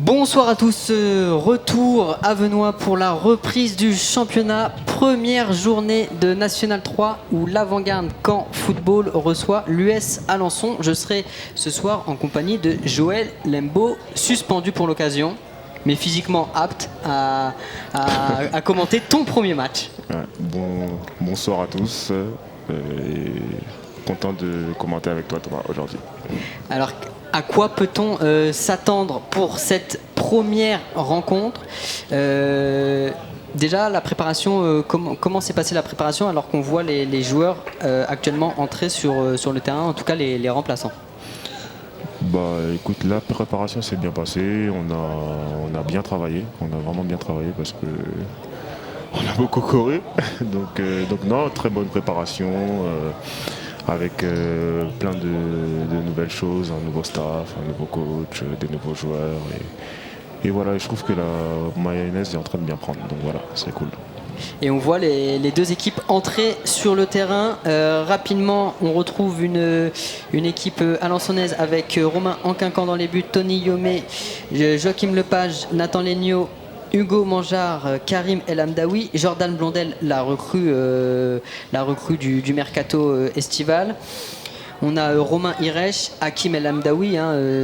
Bonsoir à tous, retour à Venoy pour la reprise du championnat. Première journée de National 3 où l'Avant-Garde Caen Football reçoit l'US Alençon. Je serai ce soir en compagnie de Joël Lembo, suspendu pour l'occasion, mais physiquement apte à commenter ton premier match. Ouais, bonsoir à tous et content de commenter avec toi Thomas aujourd'hui. Alors, à quoi peut-on s'attendre pour cette première rencontre Déjà, la préparation, comment s'est passée la préparation alors qu'on voit les joueurs actuellement entrer sur le terrain, en tout cas les remplaçants? Écoute, la préparation s'est bien passée, on a bien travaillé, on a vraiment bien travaillé parce que on a beaucoup couru. donc non, très bonne préparation. Avec plein de nouvelles choses, un nouveau staff, un nouveau coach, des nouveaux joueurs. Et voilà, je trouve que la mayonnaise est en train de bien prendre. Donc voilà, c'est cool. Et on voit les deux équipes entrer sur le terrain. Rapidement, on retrouve une équipe alençonnaise avec Romain Anquincan dans les buts, Tony Yomé, Joachim Lepage, Nathan Legnaud, Hugo Mangeard, Karim El Amdaoui, Jordan Blondel, la recrue du mercato estival. On a Romain Hirech, Hakim El Amdaoui,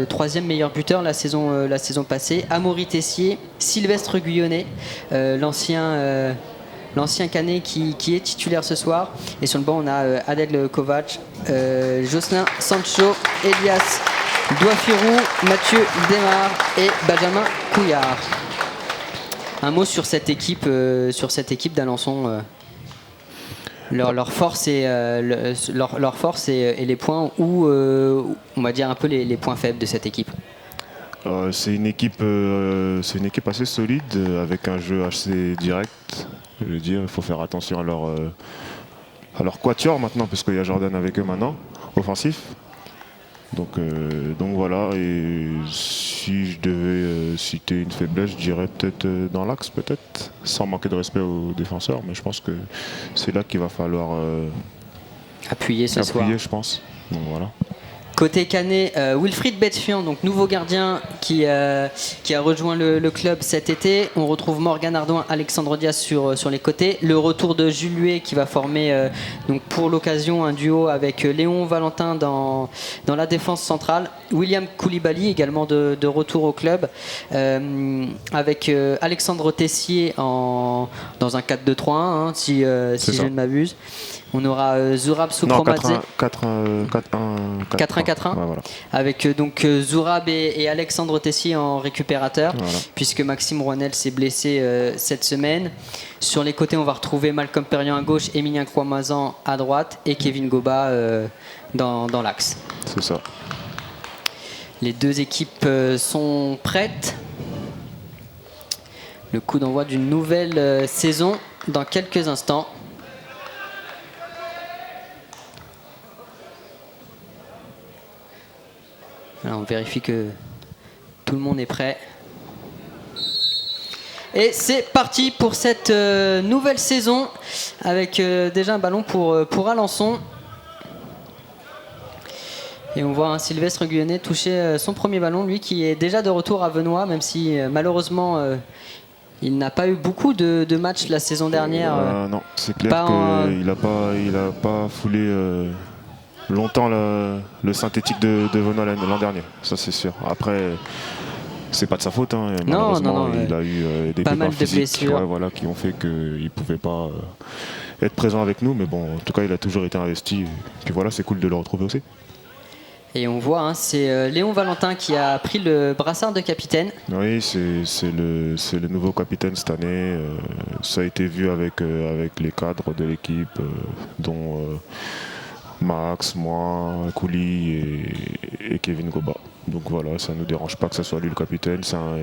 troisième meilleur buteur la saison passée, Amaury Tessier, Sylvestre Guyonnet, l'ancien Canet qui est titulaire ce soir. Et sur le banc, on a Adel Kovac, Jocelyn Sancho, Elias Douafirou, Mathieu Desmar et Benjamin Couillard. Un mot sur cette équipe d'Alençon, leur force et les points où on va dire un peu les points faibles de cette équipe. C'est une équipe assez solide avec un jeu assez direct. Je veux dire, il faut faire attention à leur quatuor maintenant parce qu'il y a Jordan avec eux maintenant, offensif. Donc voilà, et si je devais citer une faiblesse, je dirais peut-être dans l'axe, peut-être, sans manquer de respect aux défenseurs, mais je pense que c'est là qu'il va falloir appuyer ce soir, je pense. Donc voilà. Côté Canet, Wilfried Betfian, donc nouveau gardien qui a rejoint le club cet été. On retrouve Morgan Ardouin, Alexandre Diaz sur les côtés. Le retour de Jules Huet qui va former donc pour l'occasion un duo avec Léon Valentin dans la défense centrale. William Koulibaly également de retour au club avec Alexandre Tessier dans un 4-2-3-1 si je ne m'abuse. On aura Zourab Soukromadze. 4-1-4-1. Ouais, voilà. Avec donc Zourab et Alexandre Tessier en récupérateur, voilà. Puisque Maxime Rouanel s'est blessé cette semaine. Sur les côtés, on va retrouver Malcolm Perriand à gauche, Émilien Croix-Mazan à droite et Kevin Goba dans l'axe. C'est ça. Les deux équipes sont prêtes. Le coup d'envoi d'une nouvelle saison dans quelques instants. Alors on vérifie que tout le monde est prêt. Et c'est parti pour cette nouvelle saison avec déjà un ballon pour Alençon. Et on voit Sylvestre Guyonnet toucher son premier ballon, lui qui est déjà de retour à Venoy, même si malheureusement il n'a pas eu beaucoup de matchs la saison dernière. Non, c'est clair qu'il n'a pas foulé longtemps le synthétique de Venoy l'an dernier, ça c'est sûr. Après, c'est pas de sa faute, hein. Malheureusement il a eu des pépins physiques qui ont fait qu'il ne pouvait pas être présent avec nous, mais bon, en tout cas il a toujours été investi. Et puis voilà, c'est cool de le retrouver aussi. Et on voit, c'est Léon Valentin qui a pris le brassard de capitaine. Oui, c'est le nouveau capitaine cette année. Ça a été vu avec les cadres de l'équipe, dont Max, moi, Kouli et Kevin Goba. Donc voilà, ça ne nous dérange pas que ce soit lui le capitaine.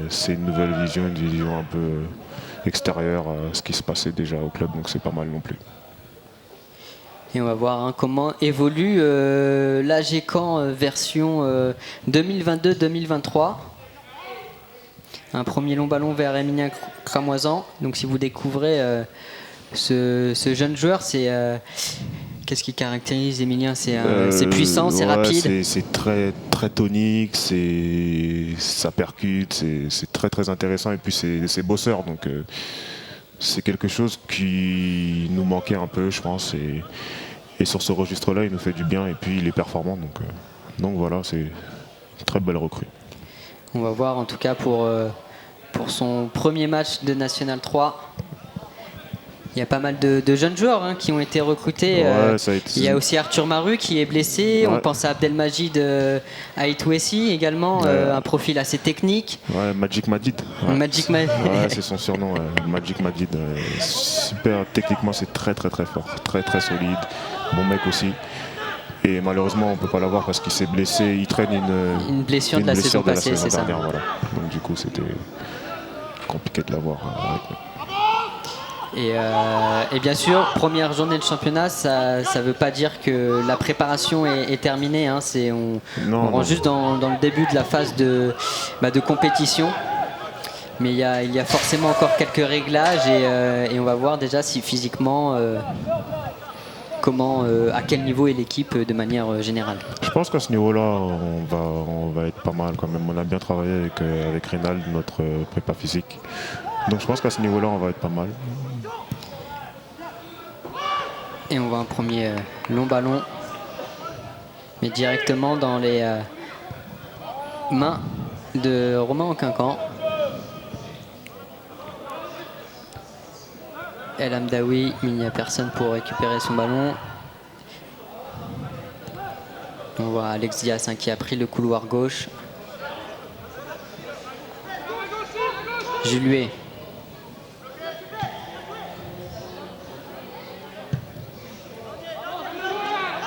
C'est une nouvelle vision, une vision un peu extérieure à ce qui se passait déjà au club, donc c'est pas mal non plus. Et on va voir comment évolue l'AG Caen version 2022-2023. Un premier long ballon vers Émilien Cramoisan. Donc si vous découvrez ce jeune joueur, c'est Qu'est-ce qui caractérise Emilien? C'est puissant, c'est rapide. C'est très, très tonique, ça percute, c'est très très intéressant et puis c'est bosseur. Donc c'est quelque chose qui nous manquait un peu, je pense. Et sur ce registre-là, il nous fait du bien et puis il est performant. Donc voilà, c'est une très belle recrue. On va voir en tout cas pour son premier match de National 3. Il y a pas mal de jeunes joueurs qui ont été recrutés. Il y a aussi Arthur Maru qui est blessé. Ouais. On pense à Abdelmajid Aïtouessi également, un profil assez technique. Ouais, Magic Madid. Ouais. Magic Madid. Ouais, c'est son surnom, Magic Madid. Super, techniquement c'est très très très fort, très très solide. Bon mec aussi. Et malheureusement on peut pas l'avoir parce qu'il s'est blessé. Il traîne une blessure de la saison passée, c'est ça. Voilà. Donc du coup c'était compliqué de l'avoir avec nous. Et bien sûr, première journée de championnat, ça ne veut pas dire que la préparation est terminée. On rentre juste dans le début de la phase de compétition. Mais il y a forcément encore quelques réglages et on va voir déjà si physiquement, à quel niveau est l'équipe de manière générale. Je pense qu'à ce niveau-là, on va être pas mal quand même. On a bien travaillé avec Reynald, notre prépa physique. Donc je pense qu'à ce niveau-là, on va être pas mal. Et on voit un premier long ballon, mais directement dans les mains de Romain Anquincan. El Hamdaoui, mais il n'y a personne pour récupérer son ballon. On voit Alex Diaz qui a pris le couloir gauche. Jules.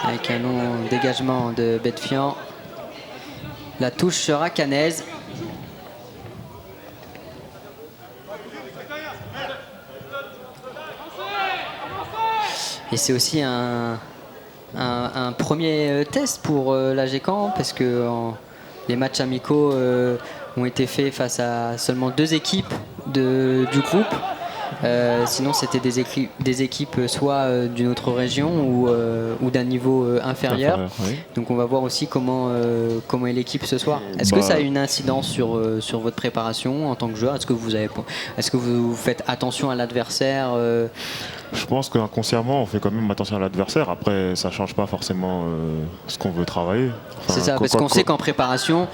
Avec un long dégagement de Betfian. La touche sera canaise. Et c'est aussi un premier test pour l'AGCAN parce que les matchs amicaux ont été faits face à seulement 2 équipes du groupe. Sinon c'était des équipes soit d'une autre région ou d'un niveau inférieur. Oui. Donc on va voir aussi comment est l'équipe ce soir. Est-ce que ça a une incidence sur votre préparation en tant que joueur? Est-ce que vous faites attention à l'adversaire? Je pense qu'inconsciemment on fait quand même attention à l'adversaire. Après ça change pas forcément ce qu'on veut travailler. C'est ça, parce qu'on sait qu'en préparation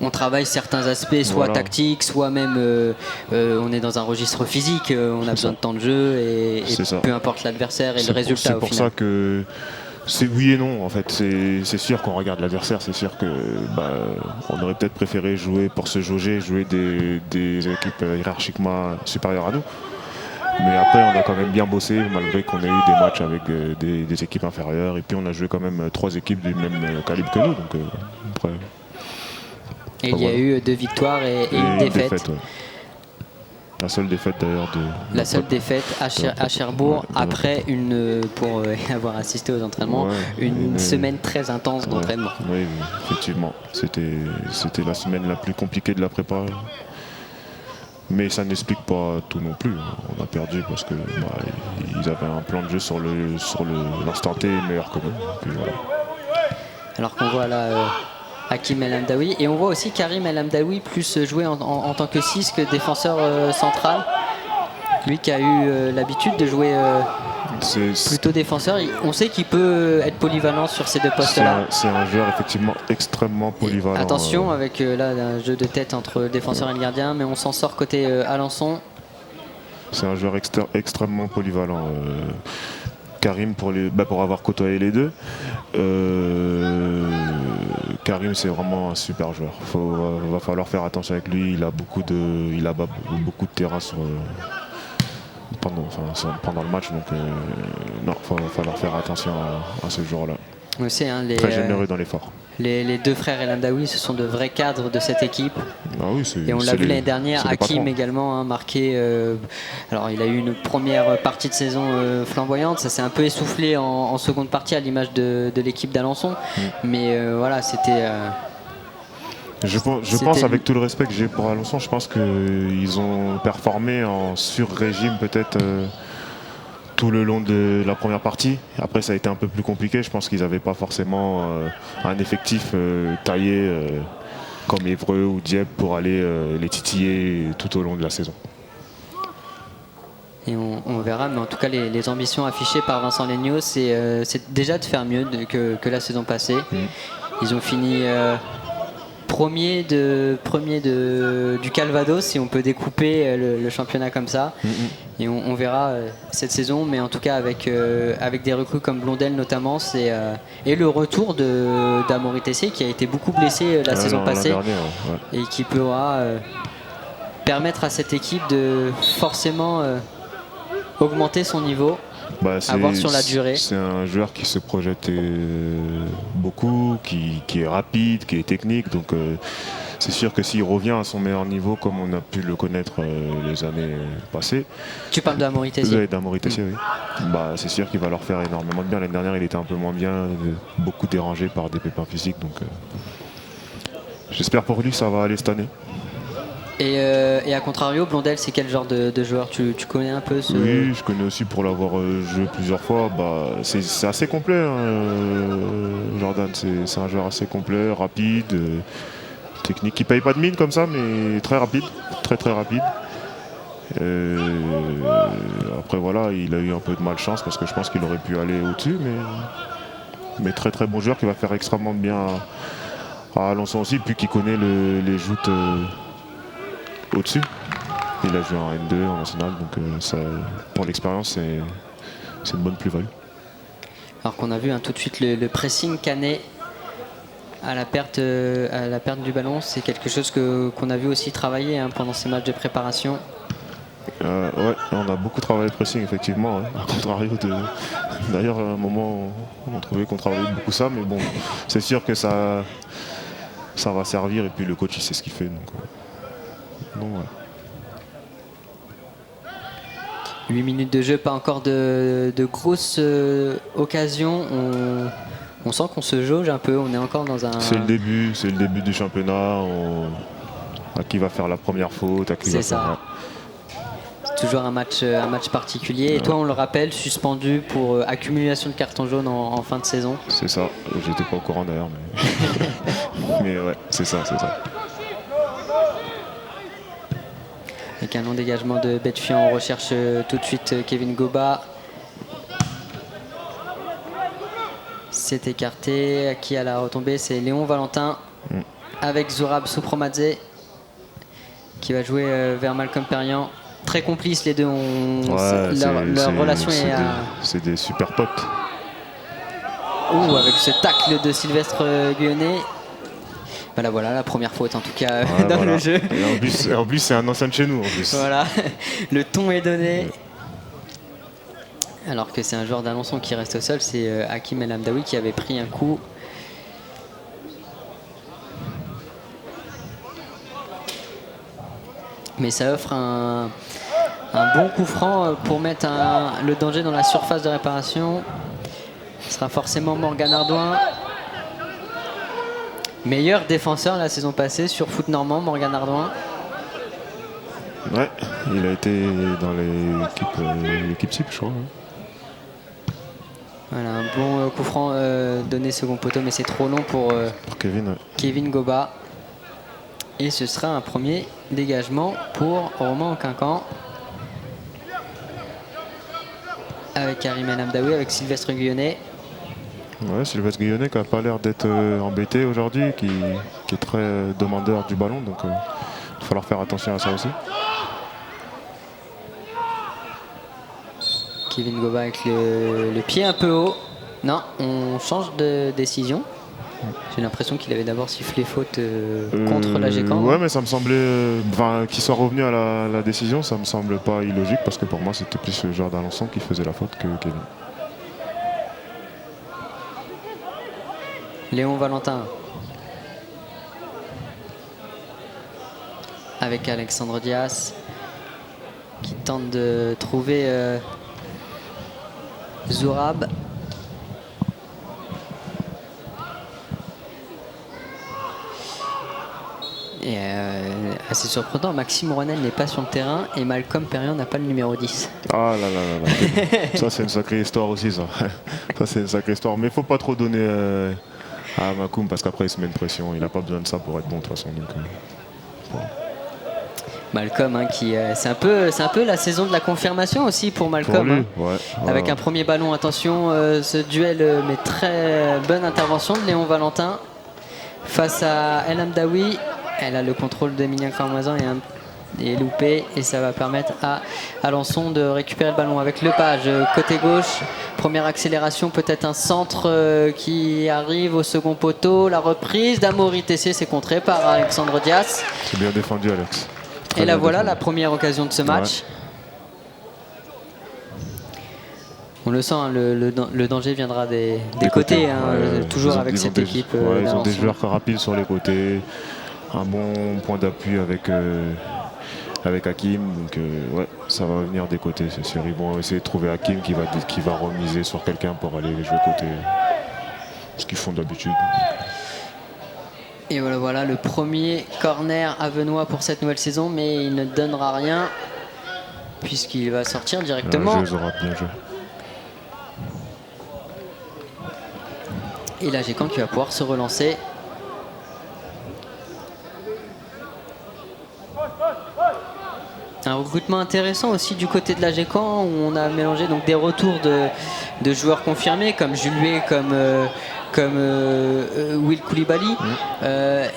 on travaille certains aspects, soit tactiques, soit même on est dans un registre physique, on a besoin de temps de jeu et peu importe l'adversaire et le résultat. C'est pour ça que c'est oui et non en fait. C'est sûr qu'on regarde l'adversaire, c'est sûr que on aurait peut-être préféré jouer pour se jauger, jouer des équipes hiérarchiquement supérieures à nous. Mais après on a quand même bien bossé malgré qu'on ait eu des matchs avec des équipes inférieures et puis on a joué quand même 3 équipes du même calibre que nous. Donc après. Et il y a eu 2 victoires et une défaite. Ouais. La seule défaite d'ailleurs La seule défaite à Cherbourg après pour avoir assisté aux entraînements, une semaine très intense d'entraînement. Oui, effectivement. C'était la semaine la plus compliquée de la prépa. Mais ça n'explique pas tout non plus. On a perdu parce que ils avaient un plan de jeu sur l'instant T meilleur que nous. Puis voilà. Alors qu'on voit là Hakim El Hamdaoui et on voit aussi Karim El Hamdaoui plus jouer en tant que 6 que défenseur central. Lui qui a eu l'habitude de jouer plutôt défenseur. On sait qu'il peut être polyvalent sur ces 2 postes-là. C'est un joueur effectivement extrêmement polyvalent. Attention avec là un jeu de tête entre le défenseur et le gardien, mais on s'en sort côté Alençon. C'est un joueur extrêmement polyvalent. Karim pour avoir côtoyé les 2. Karim c'est vraiment un super joueur. Va falloir faire attention avec lui. Il a beaucoup de terrain pendant le match. Donc non, va falloir faire attention à ce joueur-là. Très généreux dans l'effort. Les 2 frères El Hamdaoui, ce sont de vrais cadres de cette équipe. Ah oui, et on l'a vu l'année dernière, Hakim également marqué. Alors il a eu une première partie de saison flamboyante, ça s'est un peu essoufflé en seconde partie à l'image de l'équipe d'Alençon. Mais voilà, c'était. Je pense avec tout le respect que j'ai pour Alençon, je pense qu'ils ont performé en sur-régime peut-être tout le long de la première partie. Après, ça a été un peu plus compliqué. Je pense qu'ils n'avaient pas forcément un effectif taillé comme Évreux ou Dieppe pour aller les titiller tout au long de la saison. Et on verra, mais en tout cas, les ambitions affichées par Vincent Legnaud, c'est déjà de faire mieux que la saison passée. Ils ont fini premier du Calvados, si on peut découper le championnat comme ça. Et on verra cette saison, mais en tout cas avec des recrues comme Blondel notamment, et le retour d'Amaury Tessier qui a été beaucoup blessé la saison passée et qui pourra permettre à cette équipe de forcément augmenter son niveau. À voir sur la durée. C'est un joueur qui se projette beaucoup, qui est rapide, qui est technique. Donc c'est sûr que s'il revient à son meilleur niveau, comme on a pu le connaître les années passées. Tu parles d'Amaury Tessier? Oui, d'Amaury Tessier, oui. C'est sûr qu'il va leur faire énormément de bien. L'année dernière, il était un peu moins bien, beaucoup dérangé par des pépins physiques. Donc j'espère pour lui que ça va aller cette année. Et à contrario, Blondel, c'est quel genre de joueur? Tu connais un peu ce... Oui, je connais aussi pour l'avoir joué plusieurs fois. C'est assez complet, Jordan. C'est un joueur assez complet, rapide, technique, qui paye pas de mine comme ça, mais très rapide, très très rapide. Après voilà, il a eu un peu de malchance parce que je pense qu'il aurait pu aller au-dessus, mais très très bon joueur qui va faire extrêmement bien à Alençon aussi, puis qui connaît les joutes au-dessus. Il a joué en N2, en national, donc ça, pour l'expérience, c'est une bonne plus-value. Alors qu'on a vu tout de suite le pressing canet à la perte du ballon, c'est quelque chose qu'on a vu aussi travailler pendant ces matchs de préparation. Ouais, on a beaucoup travaillé le pressing, effectivement. À contrario d'ailleurs, à un moment, on trouvait qu'on travaillait beaucoup ça, mais bon, c'est sûr que ça va servir, et puis le coach, il sait ce qu'il fait. Donc voilà. 8 minutes de jeu, pas encore de grosses occasions. On sent qu'on se jauge un peu, on est encore dans un... C'est le début du championnat. À qui va faire la première faute, à qui va faire... C'est toujours un match particulier. Et toi, on le rappelle, suspendu pour accumulation de cartons jaunes en fin de saison. C'est ça, j'étais pas au courant d'ailleurs. Mais ouais, c'est ça. Avec un long dégagement de Betfian, on recherche tout de suite Kevin Goba. C'est écarté. Qui a la retombée? C'est Léon Valentin avec Zourab Soupromadze qui va jouer vers Malcolm Perriand. Très complices les deux. Leur relation est... C'est des super potes. Avec ce tacle de Sylvestre Guyonnet. Voilà, la première faute en tout cas dans le jeu. Et en plus c'est un ancien de chez nous en plus. Voilà, le ton est donné. Alors que c'est un joueur d'Alençon qui reste au sol, c'est Hakim El Hamdaoui qui avait pris un coup. Mais ça offre un bon coup franc pour mettre le danger dans la surface de réparation. Ce sera forcément Morgan Ardouin. Meilleur défenseur la saison passée sur foot normand, Morgan Ardouin. Ouais, il a été dans l'équipe type, je crois. Voilà, un bon coup franc donné second poteau, mais c'est trop long pour Kevin Goba. Et ce sera un premier dégagement pour Romain Anquincan. Avec Karim El Hamdaoui, avec Sylvestre Guyonnet. Ouais, Sylvestre Guyonnet qui n'a pas l'air d'être embêté aujourd'hui, qui est très demandeur du ballon, donc il va falloir faire attention à ça aussi. Kevin Goba avec le pied un peu haut. Non, on change de décision. J'ai l'impression qu'il avait d'abord sifflé faute contre la Gécamp. Ouais, mais ça me semblait... qu'il soit revenu à la décision, ça me semble pas illogique, parce que pour moi c'était plus le joueur d'Alençon qui faisait la faute que Kevin. Léon Valentin avec Alexandre Dias qui tente de trouver Zourab. Et assez surprenant, Maxime Rouanel n'est pas sur le terrain et Malcolm Perriand n'a pas le numéro 10. Ah là là là là. Ça c'est une sacrée histoire aussi ça. Ça c'est une sacrée histoire. Mais il faut pas trop donner à Makoum parce qu'après il se met une pression. Il n'a pas besoin de ça pour être bon de toute façon. Donc, voilà. Malcolm, hein, c'est un peu la saison de la confirmation aussi pour Malcolm. Pour lui, hein. ouais, Avec un premier ballon, attention, ce duel, mais très bonne intervention de Léon Valentin face à El Hamdaoui. Elle a le contrôle d'Emilien Carmoisan et loupé, et ça va permettre à Alençon de récupérer le ballon avec Lepage côté gauche. Première accélération, peut-être un centre qui arrive au second poteau. La reprise d'Amaury Tessier, c'est contré par Alexandre Dias. C'est bien défendu, Alex. Et là voilà la première occasion de ce match. Ouais. On le sent, hein, le danger viendra des côtés, hein, ouais, toujours avec cette équipe. Ils ont des joueurs rapides sur les côtés, un bon point d'appui avec Hakim. Donc ouais, ça va venir des côtés, c'est sûr. Ils vont essayer de trouver Hakim qui va remiser sur quelqu'un pour aller jouer côté. Ce qu'ils font d'habitude. Et voilà le premier corner avenois pour cette nouvelle saison, mais il ne donnera rien puisqu'il va sortir directement. Bien joué. Et là, Gécamp qui va pouvoir se relancer. Un recrutement intéressant aussi du côté de la Gécamp, où on a mélangé donc des retours de joueurs confirmés comme Jules, comme Will Koulibaly.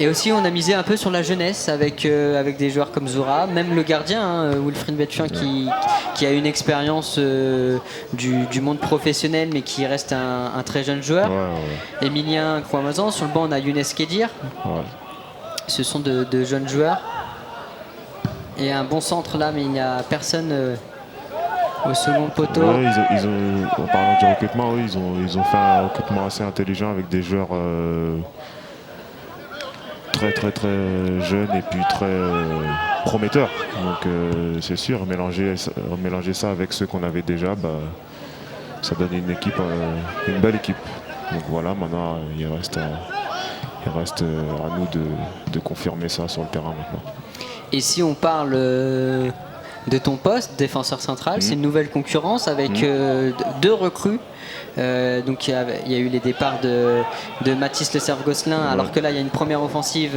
Et aussi on a misé un peu sur la jeunesse avec des joueurs comme Zoura, même le gardien, hein, Wilfried Bethuin, qui a une expérience du monde professionnel mais qui reste un très jeune joueur. Emilien Kouamazan, sur le banc on a Younes Kedir. Ce sont de jeunes joueurs. Et un bon centre là, mais il n'y a personne au second poteau. Ouais, en parlant du recrutement, oui, ils ont fait un recrutement assez intelligent avec des joueurs très jeunes et puis très prometteurs. Donc c'est sûr, mélanger ça avec ceux qu'on avait déjà, ça donne une belle équipe. Donc voilà, maintenant il reste à nous de confirmer ça sur le terrain maintenant. Et si on parle de ton poste, défenseur central, c'est une nouvelle concurrence avec deux recrues. Donc il y a eu les départs de Mathis Le Cerf-Gosselin, alors que là il y a une première offensive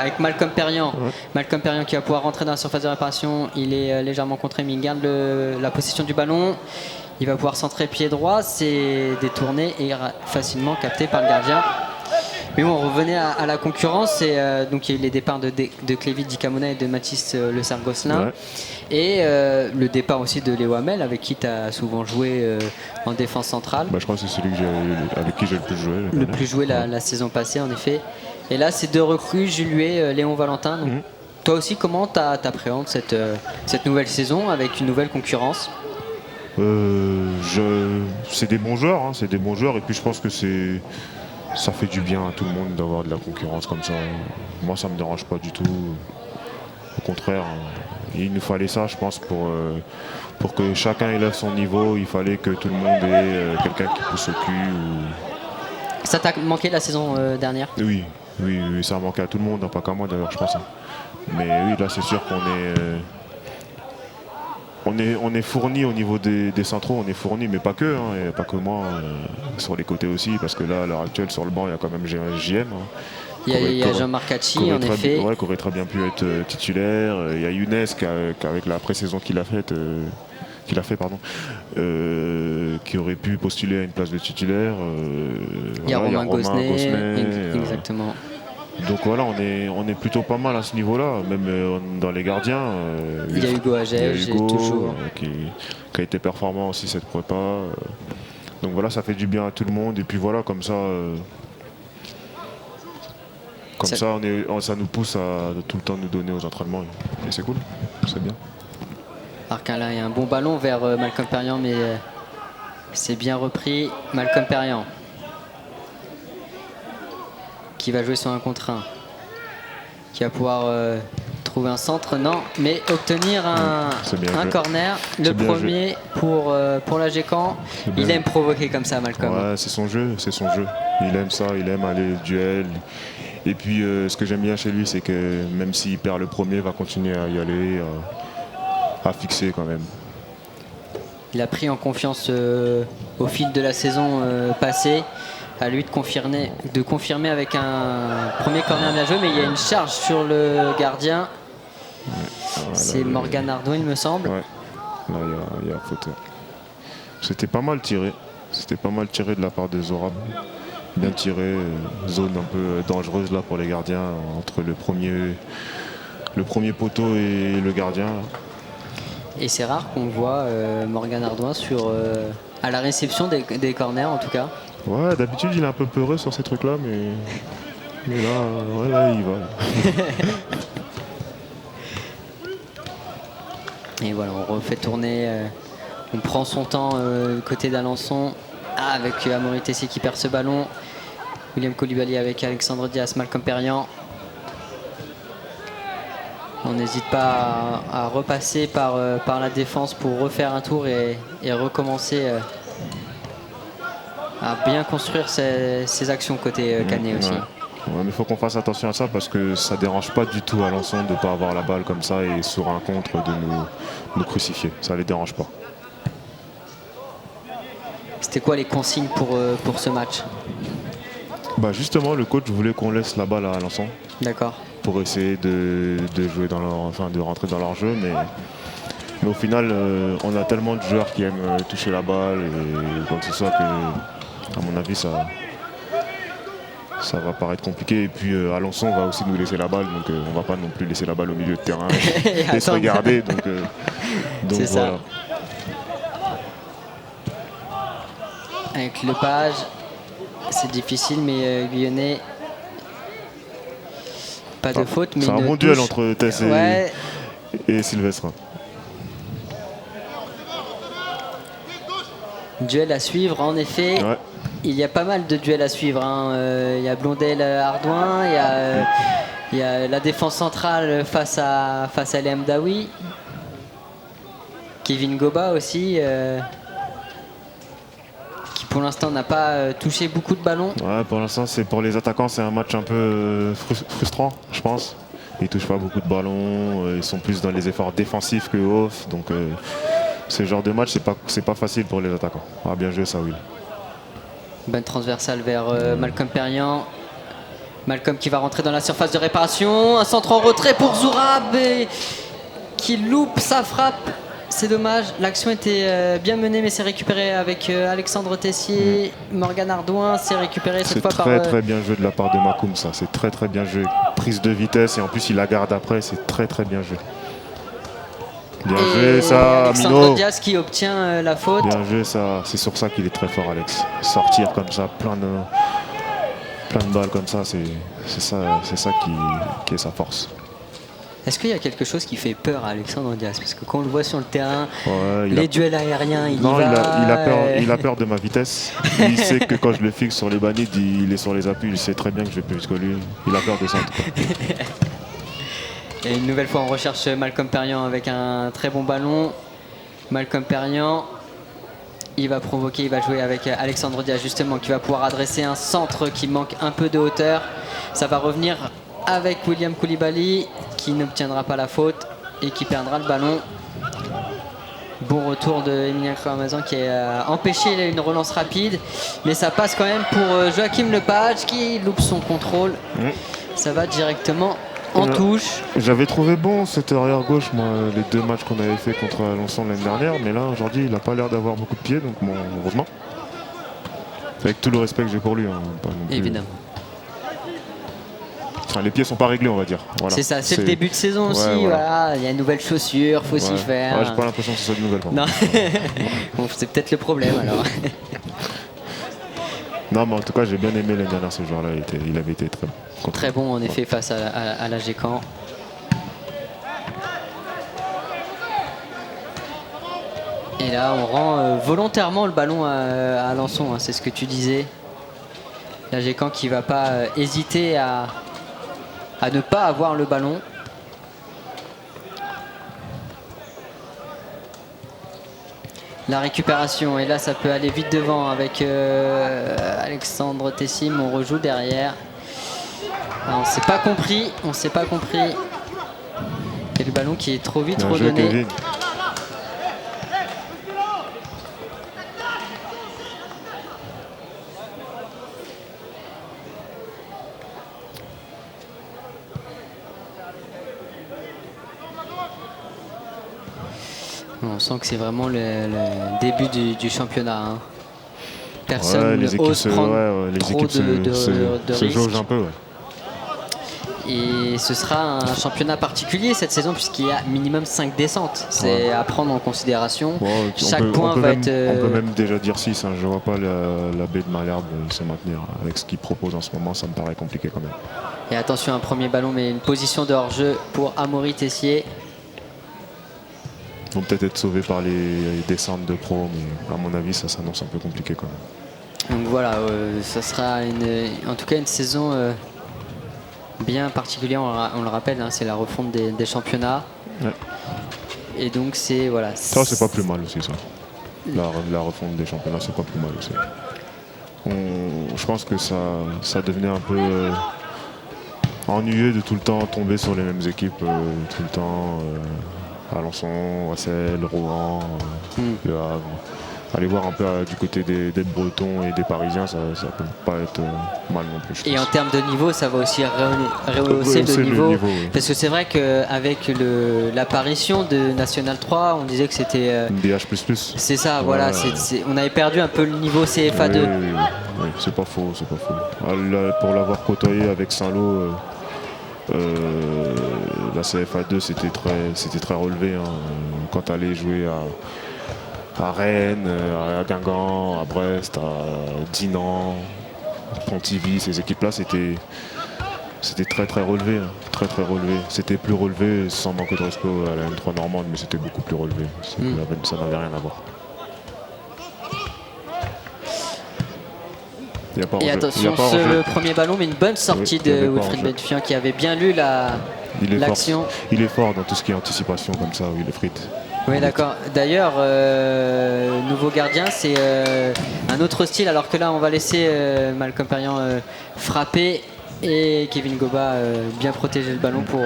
avec Malcolm Perriand. Malcolm Perriand qui va pouvoir rentrer dans la surface de réparation. Il est légèrement contré, mais il garde la possession du ballon. Il va pouvoir centrer pied droit, c'est détourné et facilement capté par le gardien. Mais bon, on revenait à la concurrence. Donc il y a eu les départs de Clévy Dicamona et de Mathis Le Cerf-Gosselin. Et le départ aussi de Léo Hamel, avec qui tu as souvent joué en défense centrale. Je crois que c'est celui avec qui j'ai le plus joué. Le plus joué la saison passée, en effet. Et là, c'est deux recrues, Jules, Léon Valentin. Donc, toi aussi, comment tu appréhendes cette nouvelle saison avec une nouvelle concurrence? C'est des bons joueurs, hein, c'est des bons joueurs. Et puis je pense que ça fait du bien à tout le monde d'avoir de la concurrence comme ça. Moi, ça me dérange pas du tout. Au contraire, il nous fallait ça, je pense, pour que chacun élève son niveau. Il fallait que tout le monde ait quelqu'un qui pousse au cul. Ça t'a manqué la saison dernière? Oui, ça a manqué à tout le monde, pas qu'à moi d'ailleurs, je pense. Mais oui, là, c'est sûr qu'on est fourni au niveau des centraux, on est fourni, mais pas que, et pas que moi, sur les côtés aussi, parce que là, à l'heure actuelle, sur le banc, il y a quand même JM. Il y a Jean-Marc Hachi, en effet. Qui aurait très bien pu être titulaire. Il y a Younes qu'avec la pré-saison qu'il a fait, qui aurait pu postuler à une place de titulaire. Il y a Romain Gosnet, exactement. Donc voilà, on est plutôt pas mal à ce niveau-là, même dans les gardiens. Il y a Hugo Agege, toujours. Qui a été performant aussi cette prépa. Donc voilà, ça fait du bien à tout le monde. Et puis voilà, comme ça, ça nous pousse à tout le temps nous donner aux entraînements. Et c'est cool, c'est bien. Là, il y a un bon ballon vers Malcolm Perriand, mais c'est bien repris. Malcolm Perriand qui va jouer sur un contre 1, qui va pouvoir trouver un centre, non, mais obtenir un corner, le premier pour la Gécamp. Il aime provoquer comme ça, Malcolm. Ouais, c'est son jeu. Il aime ça, il aime aller au duel. Et puis ce que j'aime bien chez lui, c'est que même s'il perd le premier, il va continuer à y aller, à fixer quand même. Il a pris en confiance au fil de la saison passée. À lui de confirmer avec un premier corner bien joué, mais il y a une charge sur le gardien. Voilà, c'est Morgan Ardouin, il me semble. Ouais. Là, il y a faute. C'était pas mal tiré. C'était pas mal tiré de la part de Zorab. Bien tiré. Zone un peu dangereuse là pour les gardiens entre le premier poteau et le gardien. Et c'est rare qu'on voit Morgan Ardouin à la réception des corners en tout cas. Ouais, d'habitude il est un peu peureux sur ces trucs là, mais là il va. Et voilà, on refait tourner, on prend son temps côté d'Alençon, avec Amaury Tessier qui perd ce ballon, William Koulibaly avec Alexandre Diaz, Malcolm Perriand. On n'hésite pas à repasser par la défense pour refaire un tour et recommencer à bien construire ses actions côté Canet aussi. Ouais, mais il faut qu'on fasse attention à ça parce que ça dérange pas du tout Alençon de ne pas avoir la balle comme ça et sur un contre de nous crucifier. Ça les dérange pas. C'était quoi les consignes pour ce match? Bah justement, le coach voulait qu'on laisse la balle à Alençon. D'accord. Pour essayer de jouer de rentrer dans leur jeu, mais au final, on a tellement de joueurs qui aiment toucher la balle et quoi que ce soit que, à mon avis, ça va paraître compliqué. Et puis Alençon va aussi nous laisser la balle, donc on va pas non plus laisser la balle au milieu de terrain et se regarder. Donc c'est voilà. Ça. Avec Lepage, c'est difficile, mais Guyonnet, pas de faute. Mais c'est un bon duel entre Tess et Sylvestre. Duel à suivre, en effet. Ouais. Il y a pas mal de duels à suivre. Il y a Blondel-Ardouin, il y a la défense centrale face à El Hamdaoui. Kevin Goba aussi, qui pour l'instant n'a pas touché beaucoup de ballons. Ouais, pour l'instant, pour les attaquants, c'est un match un peu frustrant, je pense. Ils touchent pas beaucoup de ballons, ils sont plus dans les efforts défensifs que off. Donc ce genre de match, c'est pas facile pour les attaquants. Ah, bien joué ça, Will. Bonne transversale vers Malcolm Perriand. Malcolm qui va rentrer dans la surface de réparation. Un centre en retrait pour Zourab qui loupe sa frappe. C'est dommage. L'action était bien menée, mais c'est récupéré avec Alexandre Tessier. Morgan Ardouin s'est récupéré cette fois par... C'est très bien joué de la part de Makoum, ça. C'est très bien joué. Prise de vitesse et en plus il la garde après. C'est très bien joué. Bien joué ça, Alexandre Diaz qui obtient la faute. Bien joué ça. C'est sur ça qu'il est très fort, Alex. Sortir comme ça, plein de balles comme ça, c'est ça qui est sa force. Est-ce qu'il y a quelque chose qui fait peur à Alexandre Diaz? Parce que quand on le voit sur le terrain, les duels aériens, il a peur de ma vitesse. Il sait que quand je le fixe sur les banides, il est sur les appuis. Il sait très bien que je vais plus vite que lui. Il a peur de ça en tout cas. Et une nouvelle fois, on recherche Malcolm Perriand avec un très bon ballon. Malcolm Perriand, il va jouer avec Alexandre Diaz justement, qui va pouvoir adresser un centre qui manque un peu de hauteur. Ça va revenir avec William Koulibaly qui n'obtiendra pas la faute et qui perdra le ballon. Bon retour de Emilien Cramazan qui a empêché une relance rapide, mais ça passe quand même pour Joachim Lepage qui loupe son contrôle. Ça va directement en touche. J'avais trouvé bon cet arrière gauche, moi, les deux matchs qu'on avait fait contre Alençon l'année dernière, mais là aujourd'hui il n'a pas l'air d'avoir beaucoup de pieds, donc bon, heureusement. Avec tout le respect que j'ai pour lui, hein, pas non plus. Évidemment. Enfin, les pieds sont pas réglés, on va dire. Voilà. C'est ça, c'est le début de saison aussi. Voilà. Il y a une nouvelle chaussure, faut s'y faire. J'ai pas l'impression que ce soit de nouvelles. Non. Bon, c'est peut-être le problème alors. Non, mais en tout cas, j'ai bien aimé l'année dernière ce joueur-là. Il avait été très bon. Très bon en effet face à la Gécamp. Et là, on rend volontairement le ballon à Alençon, hein, c'est ce que tu disais. La Gécamp qui va pas hésiter à ne pas avoir le ballon. La récupération, et là ça peut aller vite devant avec Alexandre Tessim, on rejoue derrière. On s'est pas compris. Et le ballon qui est trop vite Bien joué, redonné. Kevin. On sent que c'est vraiment le début du championnat. Hein. Personne Ouais, les équipes n'ose prendre les trop équipes de se risques. jaugent un peu. Ouais. Et ce sera un championnat particulier cette saison puisqu'il y a minimum 5 descentes. C'est à prendre en considération. Bon, Chaque point va être... On peut même déjà dire 6. Hein. Je ne vois pas la baie de Malherbe se maintenir. Avec ce qu'ils proposent en ce moment, ça me paraît compliqué quand même. Et attention, un premier ballon, mais une position de hors-jeu pour Amaury Tessier. Ils vont peut-être être sauvés par les descentes de pro, mais à mon avis, ça s'annonce un peu compliqué quand même. Donc voilà, ça sera en tout cas une saison bien particulière. On le rappelle, hein, c'est la refonte des championnats. Ouais. Et donc c'est... Voilà, ça, c'est pas plus mal aussi, ça. La refonte des championnats, c'est pas plus mal aussi. Je pense que ça devenait un peu ennuyeux de tout le temps tomber sur les mêmes équipes, tout le temps. Alençon, Wassel, Rouen, Le Havre. Aller voir un peu du côté des Bretons et des Parisiens, ça peut pas être mal non plus. Et en termes de niveau, ça va aussi rehausser le niveau. Oui. Parce que c'est vrai qu'avec l'apparition de National 3, on disait que c'était... DH++. C'est ça, voilà. On avait perdu un peu le niveau CFA 2. Oui, c'est pas faux. Pour l'avoir côtoyé avec Saint-Lô, la CFA 2 c'était très relevé. Hein. Quand tu allais jouer à Rennes, à Guingamp, à Brest, à Dinan, Pontivy, ces équipes-là, c'était très très relevé. Hein. Très relevé. C'était plus relevé, sans manque de respect à la M3 normande, mais c'était beaucoup plus relevé. Ça n'avait rien à voir. Et attention, le premier ballon, mais une bonne sortie de Wilfried Benfian qui avait bien lu l'action. Il est fort dans tout ce qui est anticipation comme ça, Wilfried. Oui, d'accord. D'ailleurs, nouveau gardien, c'est un autre style, alors que là, on va laisser Malcolm Perriand frapper et Kevin Goba bien protéger le ballon pour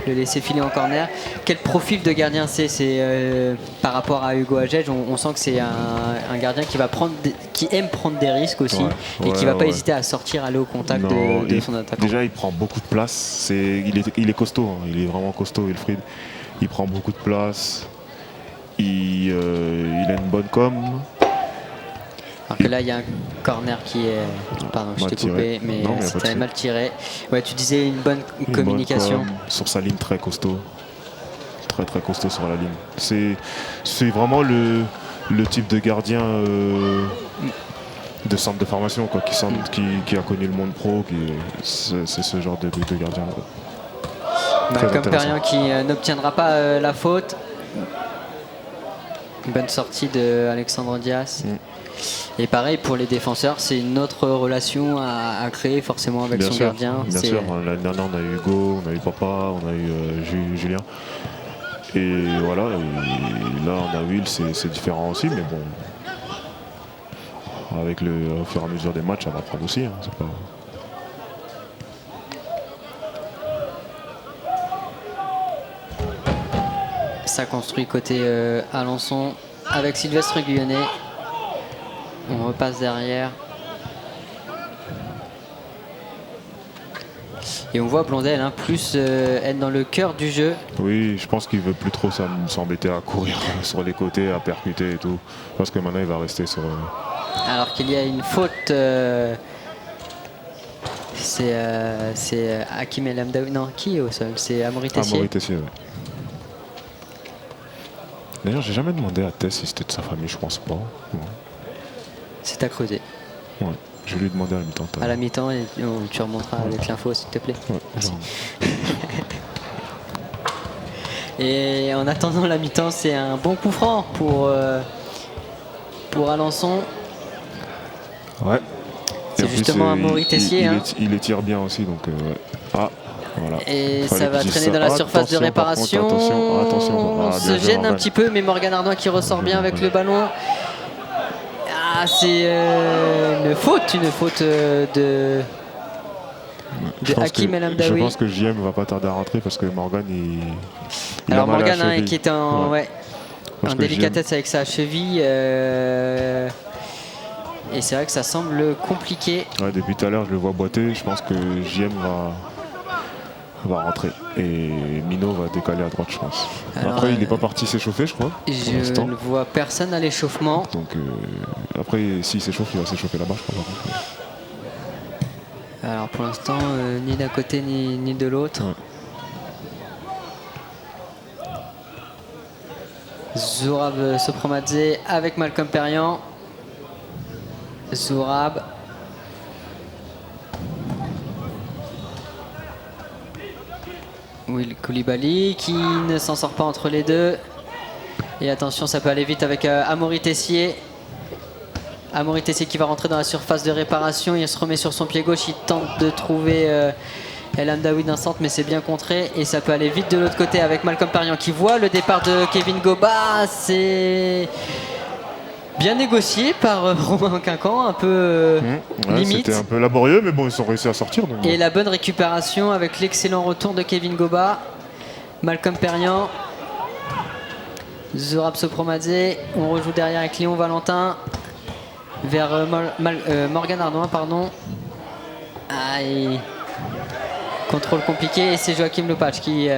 le laisser filer en corner. Quel profil de gardien c'est par rapport à Hugo Agege, on sent que c'est un gardien qui aime prendre des risques aussi et qui ne va pas hésiter à sortir, aller au contact de son attaquant. Déjà, il prend beaucoup de place. Il est costaud, hein. Il est vraiment costaud, Wilfried. Il prend beaucoup de place. Il a une bonne com. Alors que là, il y a un corner qui est... Pardon, je t'ai coupé, mais c'était mal tiré. Ouais, tu disais une bonne communication. Sur sa ligne, très costaud. Très costaud sur la ligne. C'est vraiment le type de gardien de centre de formation, quoi, qui a connu le monde pro. C'est ce genre de gardien. Malcolm Perriand qui n'obtiendra pas la faute. Une bonne sortie de Alexandre Dias. Et pareil pour les défenseurs, c'est une autre relation à créer forcément avec son gardien. Bien sûr, l'année dernière on a eu Hugo, on a eu Papa, on a eu Julien. Et voilà, et là on a Will, c'est différent aussi, mais bon. Avec au fur et à mesure des matchs, ça va prendre aussi. Hein, c'est pas... Ça construit côté Alençon avec Sylvestre Guyonnet. On repasse derrière. Et on voit Blondel plus être dans le cœur du jeu. Oui, je pense qu'il veut plus trop s'embêter à courir sur les côtés, à percuter et tout. Parce que maintenant il va rester sur... Alors qu'il y a une faute... c'est Hakim El Amdaoui. Non, qui est au sol? C'est Amaury Tessier. Amaury Tessier, oui. D'ailleurs, j'ai jamais demandé à Tess si c'était de sa famille, je pense pas. Ouais. C'est à creuser. Ouais, je vais lui demander à la mi-temps. À la mi-temps, et tu remonteras avec l'info, s'il te plaît. Ouais, merci. Et en attendant la mi-temps, c'est un bon coup franc pour Alençon. Ouais. C'est justement Amaury Tessier. Il les tire bien aussi, donc voilà. Et ça va traîner dans la surface de réparation. Attention. On se gêne un petit peu, mais Morgan Ardoin qui ressort bien avec le ballon. Ah, c'est une faute de... de Hakim El Je Hamdaoui. pense que JM va pas tarder à rentrer parce que Morgan, il Alors a mal à la Morgan cheville. qui est en, Ouais. ouais, Parce en que délicatesse avec sa cheville. Et c'est vrai que ça semble compliqué. Ouais, depuis tout à l'heure, je le vois boiter. Je pense que JM va rentrer. Et Mino va décaler à droite, je pense. Alors, après, il n'est pas parti s'échauffer, je crois. Pour Je l'instant. ne vois personne à l'échauffement. Donc après, s'il s'échauffe, il va s'échauffer là-bas, je crois. Par contre. Alors pour l'instant, ni d'un côté ni de l'autre. Ouais. Zourab Sopromadze avec Malcolm Perriand. Zourab. Will Koulibaly qui ne s'en sort pas entre les deux. Et attention, ça peut aller vite avec Amaury Tessier. Amaury Tessier qui va rentrer dans la surface de réparation. Il se remet sur son pied gauche. Il tente de trouver El Hamdaoui d'un centre, mais c'est bien contré. Et ça peut aller vite de l'autre côté avec Malcolm Perriand qui voit le départ de Kevin Goba. C'est bien négocié par Romain Quincan, un peu limite. C'était un peu laborieux, mais bon, ils sont réussi à sortir. Donc Et la bonne récupération avec l'excellent retour de Kevin Goba. Malcolm Perriand. Zourab Sopromadze. On rejoue derrière avec Léon Valentin. Vers Morgan Ardouin, pardon. Aïe. Contrôle compliqué. Et c'est Joachim Lepage qui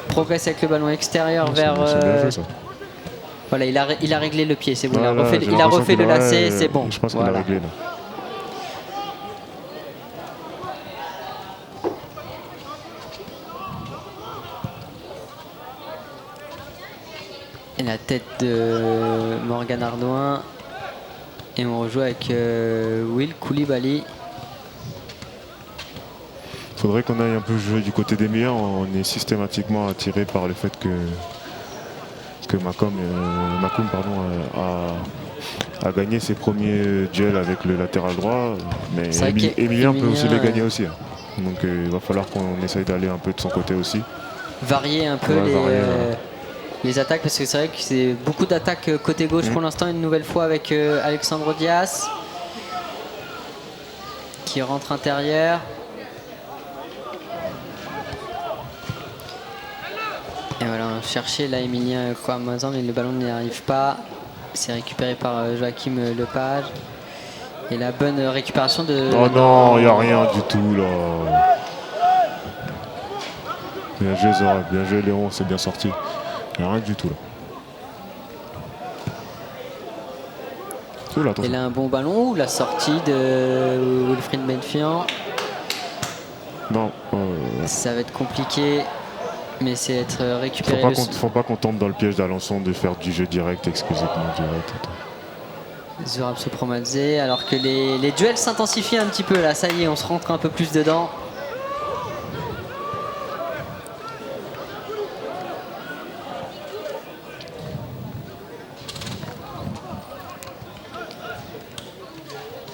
progresse avec le ballon extérieur vers. C'est bien joué, ça. Voilà, il a réglé le pied, c'est bon. Voilà, il a refait le lacet, c'est bon. Je pense qu'il Voilà. a réglé là. Et la tête de Morgan Ardouin. Et on rejoue avec Will Koulibaly. Il faudrait qu'on aille un peu jouer du côté des meilleurs. On est systématiquement attiré par le fait que Macoum a gagné ses premiers duels avec le latéral droit. Mais Emilien peut aussi les gagner aussi. Hein. Donc il va falloir qu'on essaye d'aller un peu de son côté aussi. Varier un peu les attaques, parce que c'est vrai que c'est beaucoup d'attaques côté gauche pour l'instant. Une nouvelle fois avec Alexandre Dias qui rentre intérieur. Et voilà, on cherchait là Emilien Kouamazan, mais le ballon n'y arrive pas. C'est récupéré par Joachim Lepage. Et la bonne récupération de... Oh non, il n'y a rien du tout là. Bien joué Zora, bien joué Léon, c'est bien sorti. Il n'y a rien du tout là. Oula, et là un bon ballon, la sortie de Wilfried Benfian. Non. Ça va être compliqué. Mais c'est être récupéré. Faut pas qu'on tombe dans le piège d'Alençon de faire du jeu direct, exclusivement direct. Zourab Sopromadze, alors que les duels s'intensifient un petit peu là, ça y est, on se rentre un peu plus dedans.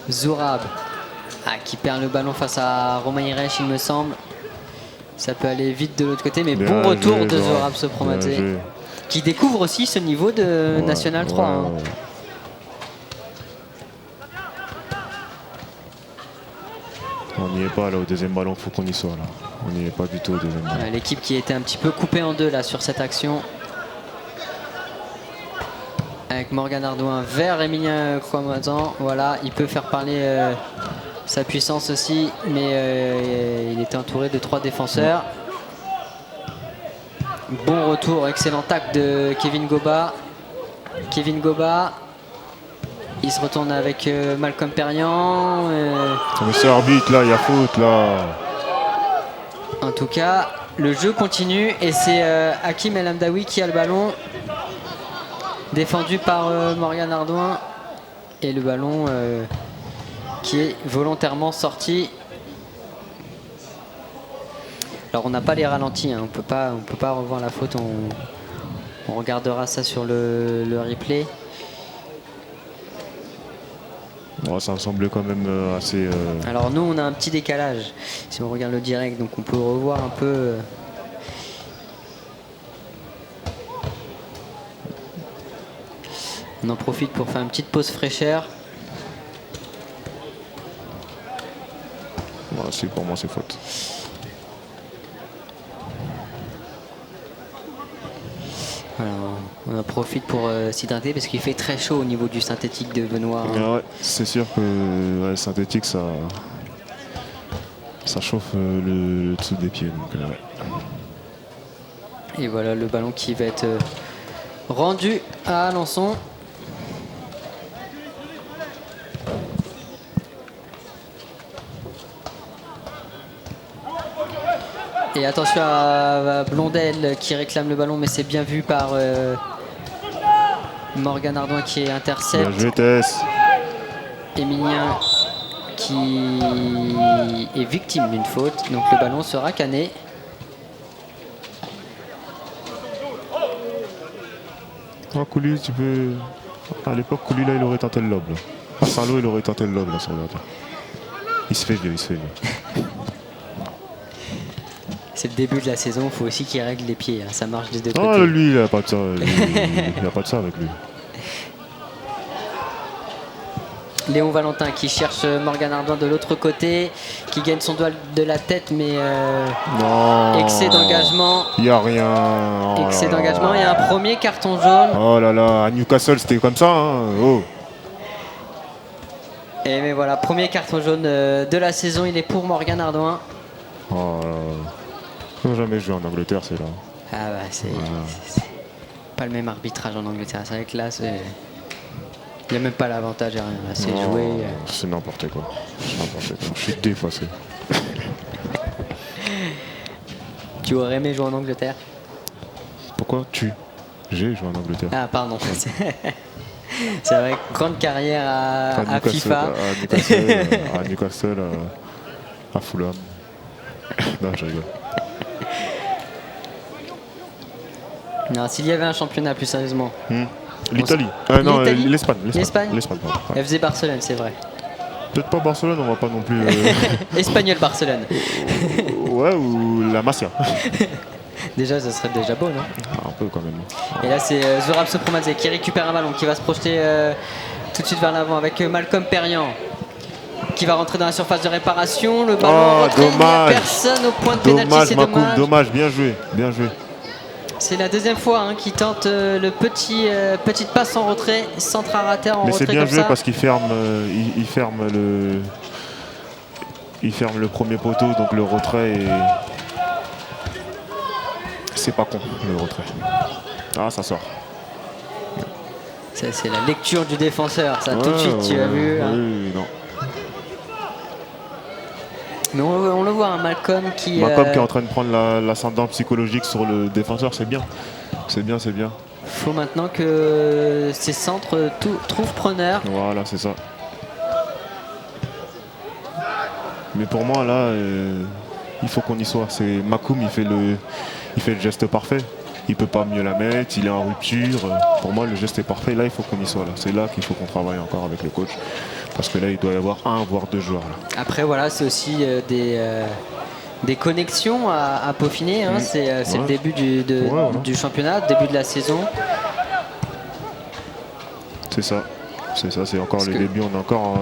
Zourab qui perd le ballon face à Romain Hiresh, il me semble. Ça peut aller vite de l'autre côté, mais bien bon retour de Zourab Sopromadze qui découvre aussi ce niveau de National 3. Hein. On n'y est pas là au deuxième ballon, il faut qu'on y soit là. On n'y est pas du tout au deuxième ballon. L'équipe qui était un petit peu coupée en deux là sur cette action. Avec Morgan Ardouin vers Emilien Kouamazan. Voilà, il peut faire parler sa puissance aussi, mais il était entouré de 3 défenseurs. Bon retour, excellent tac de Kevin Goba. Kevin Goba, il se retourne avec Malcolm Perriand. Monsieur arbitre, là, il y a faute là. En tout cas, le jeu continue et c'est Hakim El Hamdaoui qui a le ballon. Défendu par Morgan Ardouin. Et le ballon qui est volontairement sorti. Alors on n'a pas les ralentis, hein. on peut pas revoir la faute, on regardera ça sur le replay. Oh, ça me semblait quand même assez... Alors nous on a un petit décalage si on regarde le direct, donc on peut revoir un peu... On en profite pour faire une petite pause fraîcheur. Voilà, pour moi, c'est faute. Voilà, on en profite pour s'hydrater parce qu'il fait très chaud au niveau du synthétique de Benoît. Ouais, c'est sûr que le synthétique, ça chauffe le dessous des pieds. Donc, ouais. Et voilà le ballon qui va être rendu à Alençon. Et attention à Blondel qui réclame le ballon, mais c'est bien vu par Morgan Ardouin qui intercepte. Bien joué, Tess. Émilien qui est victime d'une faute, donc le ballon sera cané. Oh, Couli, tu peux. À l'époque, Couli, là, il aurait tenté le lob. À Saint-Lô, il aurait tenté le lob, là, sur le terrain. Il se fait vieux, il se fait vieux. C'est le début de la saison, il faut aussi qu'il règle les pieds, hein. Ça marche des deux côtés. Oh, lui, il n'a pas de ça. Il n'a pas de ça avec lui. Léon Valentin qui cherche Morgan Ardouin de l'autre côté, qui gagne son doigt de la tête, mais non. Excès d'engagement. Il n'y a rien. Oh Excès là d'engagement là. et un premier carton jaune. Oh là là, à Newcastle, c'était comme ça. Hein. Oh. Et mais voilà, premier carton jaune de la saison, il est pour Morgan Ardouin. Oh là là. Ils n'ont jamais joué en Angleterre, c'est là. Ah bah c'est pas le même arbitrage en Angleterre. C'est vrai que là, il n'y a même pas l'avantage, rien. Là, c'est joué. C'est n'importe quoi. Je suis dépassé. Tu aurais aimé jouer en Angleterre? Pourquoi J'ai joué en Angleterre. Ah pardon. C'est vrai, grande carrière à FIFA. À Newcastle, à Fulham. Non, je rigole. Non, s'il y avait un championnat plus sérieusement. L'Italie. Non, l'Espagne. L'Espagne, pardon. Ouais. FC Barcelone, c'est vrai. Peut-être pas Barcelone, on va pas non plus. Espagnol Barcelone. Ouais, ou la Masia. Déjà, ça serait déjà beau, non? Un peu quand même. Et là, c'est Zorab Sopromadze qui récupère un ballon, qui va se projeter tout de suite vers l'avant avec Malcolm Perriand, qui va rentrer dans la surface de réparation. Le ballon rentré, il n'y a personne au point de pénalty, c'est dommage. Dommage, bien joué, bien joué. C'est la deuxième fois qu'il tente petite passe en retrait, centre à rater en retrait. Mais c'est bien comme joué ça. parce qu'il ferme, il ferme le premier poteau, donc le retrait est... C'est pas con, le retrait. Ah, ça sort. C'est la lecture du défenseur, ça tout de suite, tu as vu. Oui, non. Mais on le voit, Malcolm qui est en train de prendre l'ascendant psychologique sur le défenseur, c'est bien. C'est bien. Faut maintenant que ces centres trouvent preneur. Voilà, c'est ça. Mais pour moi, là, il faut qu'on y soit. Makoum, il fait le geste parfait. Il peut pas mieux la mettre, il est en rupture. Pour moi, le geste est parfait. Là, il faut qu'on y soit. Là. C'est là qu'il faut qu'on travaille encore avec le coach. Parce que là, il doit y avoir 1 voire 2 joueurs. Là. Après, voilà, c'est aussi des connexions à peaufiner. Hein. C'est le début du championnat, début de la saison. C'est ça. C'est encore le début. On est encore,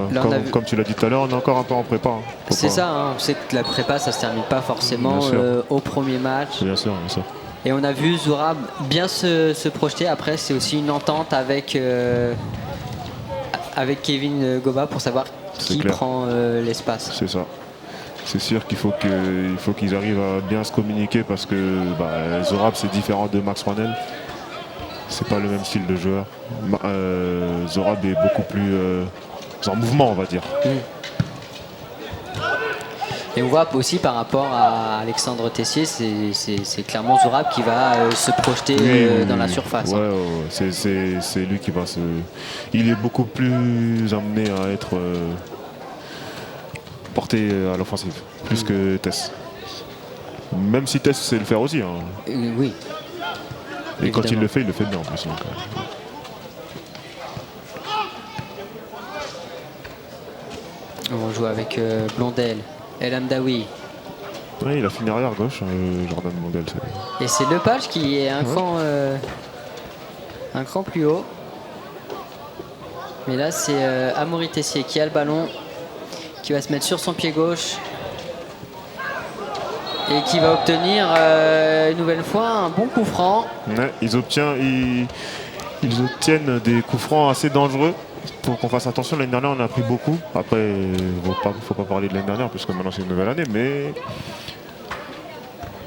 comme tu l'as dit tout à l'heure, on est encore un peu en prépa. Hein. C'est ça, hein. On sait que la prépa, ça se termine pas forcément au premier match. Bien sûr. Et on a vu Zourab bien se projeter. Après, c'est aussi une entente avec Kevin Goba pour savoir qui prend l'espace. C'est ça. C'est sûr qu'il faut qu'ils arrivent à bien se communiquer parce que Zourab, c'est différent de Max Rouanel. C'est pas le même style de joueur. Zourab est beaucoup plus en mouvement, on va dire. Et on voit aussi par rapport à Alexandre Tessier, c'est clairement Zourab qui va se projeter dans la surface. Ouais. C'est lui qui va se... Il est beaucoup plus amené à être porté à l'offensive, plus que Tess. Même si Tess sait le faire aussi. Hein. Oui. Et quand il le fait bien en plus. Donc, on joue avec Blondel, El Hamdaoui. Ouais, il a fini arrière gauche, Jordan Blondel. Et c'est Lepage qui est un cran plus haut. Mais là, c'est Amaury Tessier qui a le ballon, qui va se mettre sur son pied gauche. Et qui va obtenir une nouvelle fois un bon coup franc. Ouais, ils obtiennent des coups francs assez dangereux. Pour qu'on fasse attention, l'année dernière on a pris beaucoup. Après, faut pas parler de l'année dernière puisque maintenant c'est une nouvelle année, mais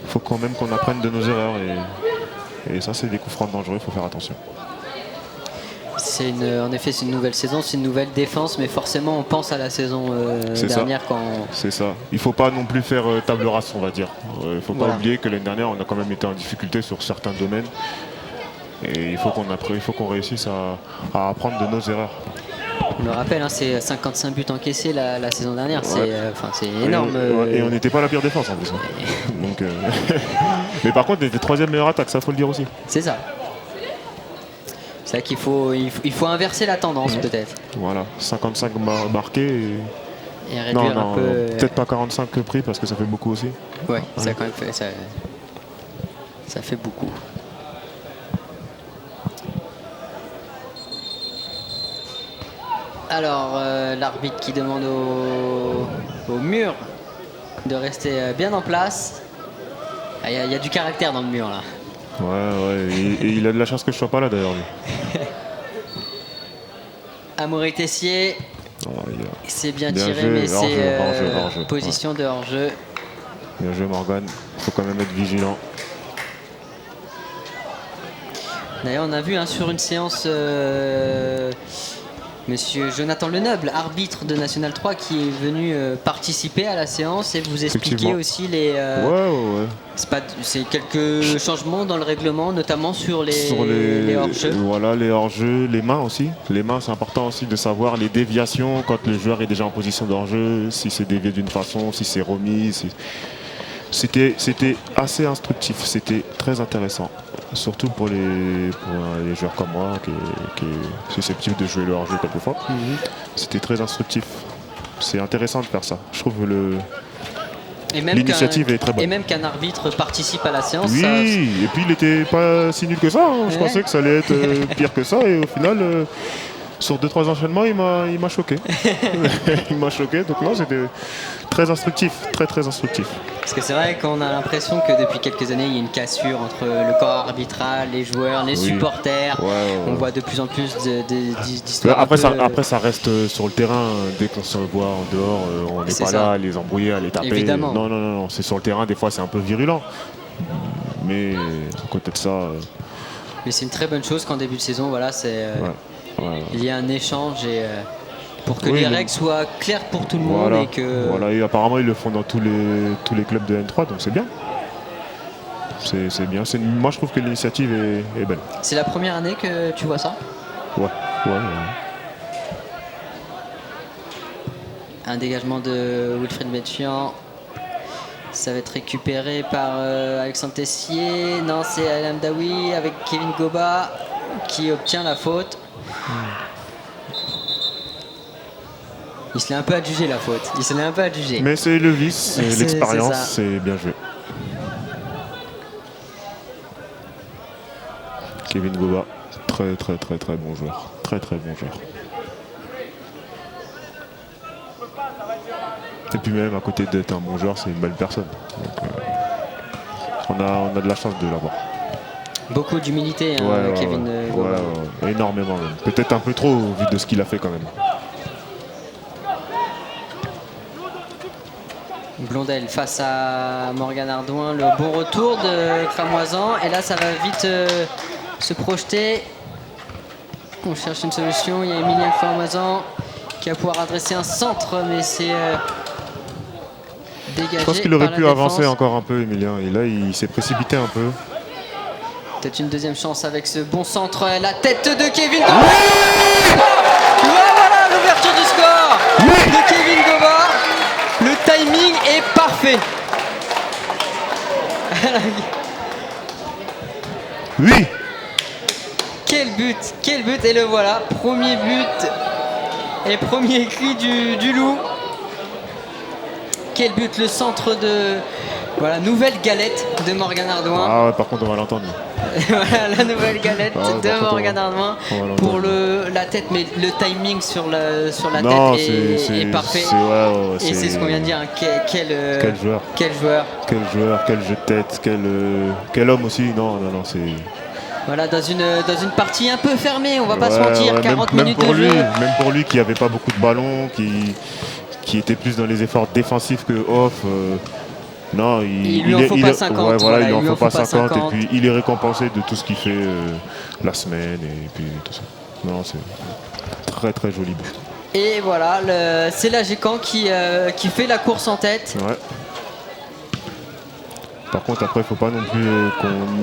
il faut quand même qu'on apprenne de nos erreurs. Et ça, c'est des coups francs dangereux, il faut faire attention. En effet, c'est une nouvelle saison, c'est une nouvelle défense, mais forcément on pense à la saison dernière quand. C'est ça. Il faut pas non plus faire table rase, on va dire. Il faut pas oublier que l'année dernière on a quand même été en difficulté sur certains domaines. Et il faut qu'on réussisse à apprendre de nos erreurs. On le rappelle, hein, c'est 55 buts encaissés la saison dernière, ouais. C'est énorme. Et on n'était pas la pire défense en plus. Donc, mais par contre, on était 3e meilleure attaque, ça faut le dire aussi. C'est ça. C'est vrai qu'il faut inverser la tendance peut-être. Voilà, 55 marqués et réduire un peu. Peut-être pas 45 pris parce que ça fait beaucoup aussi. Ouais, ça quand même fait, ça fait beaucoup. Alors, l'arbitre qui demande au mur de rester bien en place. Il y a du caractère dans le mur là. Ouais, et il a de la chance que je sois pas là d'ailleurs. Amaury Tessier, c'est bien tiré, joué, mais c'est hors-jeu, position de hors-jeu. Bien joué Morgan, il faut quand même être vigilant. D'ailleurs, on a vu sur une séance Monsieur Jonathan Leneuble, arbitre de National 3, qui est venu participer à la séance et vous expliquer aussi les. C'est quelques changements dans le règlement, notamment sur les hors-jeux. Voilà, les hors-jeux, les mains aussi. Les mains, c'est important aussi de savoir les déviations quand le joueur est déjà en position de hors-jeu, si c'est dévié d'une façon, si c'est remis. C'était assez instructif, c'était très intéressant. Surtout pour les joueurs comme moi qui est susceptible de jouer le hors-jeu quelquefois. C'était très instructif. C'est intéressant de faire ça. Je trouve l'initiative est très bonne. Et même qu'un arbitre participe à la séance. Oui, et puis il était pas si nul que ça. Hein. Je pensais que ça allait être pire que ça. Et au final, sur 2-3 enchaînements, il m'a choqué. Il m'a choqué. Donc non, c'était très instructif. Très instructif. Parce que c'est vrai qu'on a l'impression que depuis quelques années, il y a une cassure entre le corps arbitral, les joueurs, les supporters. On voit de plus en plus d'histoires. Après, ça reste sur le terrain. Dès qu'on se voit en dehors, on n'est pas là à les embrouiller, à les taper. Évidemment. Non. C'est sur le terrain. Des fois, c'est un peu virulent. Mais à côté de ça. Mais c'est une très bonne chose qu'en début de saison, voilà, il y a un échange et. Pour que les règles soient claires pour tout le monde et que. Voilà, et apparemment ils le font dans tous les clubs de N3, donc c'est bien. C'est bien. Moi je trouve que l'initiative est belle. C'est la première année que tu vois ça ? Ouais. Un dégagement de Wilfried Betchian. Ça va être récupéré par Alexandre Tessier. Non, c'est Al Hamdaoui avec Kevin Goba qui obtient la faute. Il se l'est un peu adjugé la faute. Mais c'est le vice, c'est l'expérience, c'est bien joué. Kevin Goba, très bon joueur. Très bon joueur. Et puis même à côté d'être un bon joueur, c'est une belle personne. Donc, on a de la chance de l'avoir. Beaucoup d'humilité, Kevin Goba. Ouais, énormément même. Peut-être un peu trop vu de ce qu'il a fait quand même. Blondel face à Morgan Ardouin, le bon retour de Cramoisan et là ça va vite se projeter. On cherche une solution, il y a Emilien Cramoisan qui va pouvoir adresser un centre mais c'est dégagé. Je pense qu'il aurait pu avancer encore un peu Emilien et là il s'est précipité un peu. Peut-être une deuxième chance avec ce bon centre, la tête de Kevin Goba. Voilà l'ouverture du score de Kevin Goba. Le timing est parfait. Oui. Quel but et le voilà, premier but et premier cri du loup. quel but, le centre de... Voilà, nouvelle galette de Morgan Ardouin. Ah ouais, par contre, on va l'entendre. Voilà, la nouvelle galette de Morgan Ardouin pour la tête, mais le timing sur la tête est parfait. Et c'est ce qu'on vient de dire. Hein. Quel joueur. Quel joueur. Quel joueur, quel jeu de tête, quel homme aussi. Non, c'est... Voilà, dans une partie un peu fermée, on va pas se mentir, 40 minutes de jeu. Même pour lui qui avait pas beaucoup de ballons, qui était plus dans les efforts défensifs que off. Non, il lui en faut pas 50. Ouais, voilà, il lui en faut pas 50 et puis il est récompensé de tout ce qu'il fait la semaine et puis tout ça. Non, c'est très très joli but. Et voilà, c'est l'AGCAN qui fait la course en tête. Ouais. Par contre, après, il faut pas non plus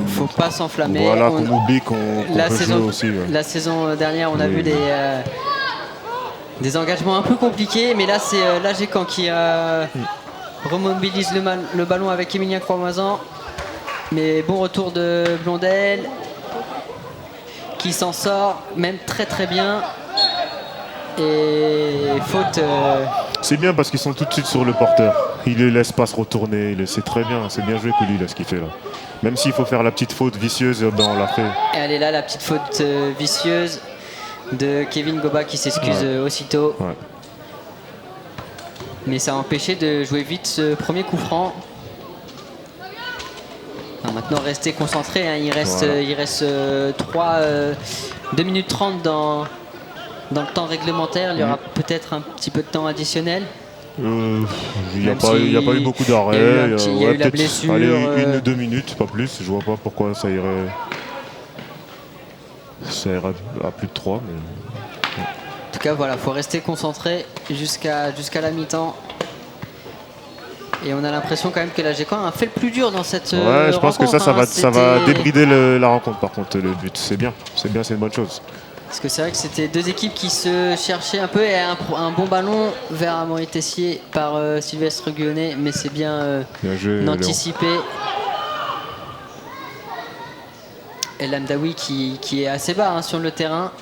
faut pas s'enflammer. Voilà, qu'on oublie qu'on peut jouer aussi. Ouais. La saison dernière, on a vu des engagements un peu compliqués, mais là, c'est l'AGCAN qui remobilise le ballon avec Emilien Croix-Moisan. Mais bon retour de Blondel qui s'en sort même très très bien. Et faute. C'est bien parce qu'ils sont tout de suite sur le porteur. Il ne laisse pas se retourner. C'est très bien. C'est bien joué que lui, là, ce qu'il fait là. Même s'il faut faire la petite faute vicieuse, ben on l'a fait. Et elle est là, la petite faute vicieuse de Kevin Goba qui s'excuse aussitôt. Ouais. Mais ça a empêché de jouer vite ce premier coup franc. Alors maintenant, restez concentrés. Hein. Il reste 2 minutes 30 dans le temps réglementaire. Il y aura peut-être un petit peu de temps additionnel. Il n'y a pas eu beaucoup d'arrêts. Il y a eu la blessure. Allez, 1 ou 2 minutes, pas plus. Je vois pas pourquoi ça irait à plus de 3. Mais... En tout cas, voilà, faut rester concentré jusqu'à la mi-temps. Et on a l'impression quand même que l'AGCAN a fait le plus dur dans cette rencontre. Je pense que ça va débrider la rencontre. Par contre, le but, c'est bien, c'est une bonne chose. Parce que c'est vrai que c'était deux équipes qui se cherchaient un peu et un bon ballon vers Amaury Tessier par Sylvestre Guionnet, mais c'est bien anticipé. Et Lamdaoui qui est assez bas sur le terrain.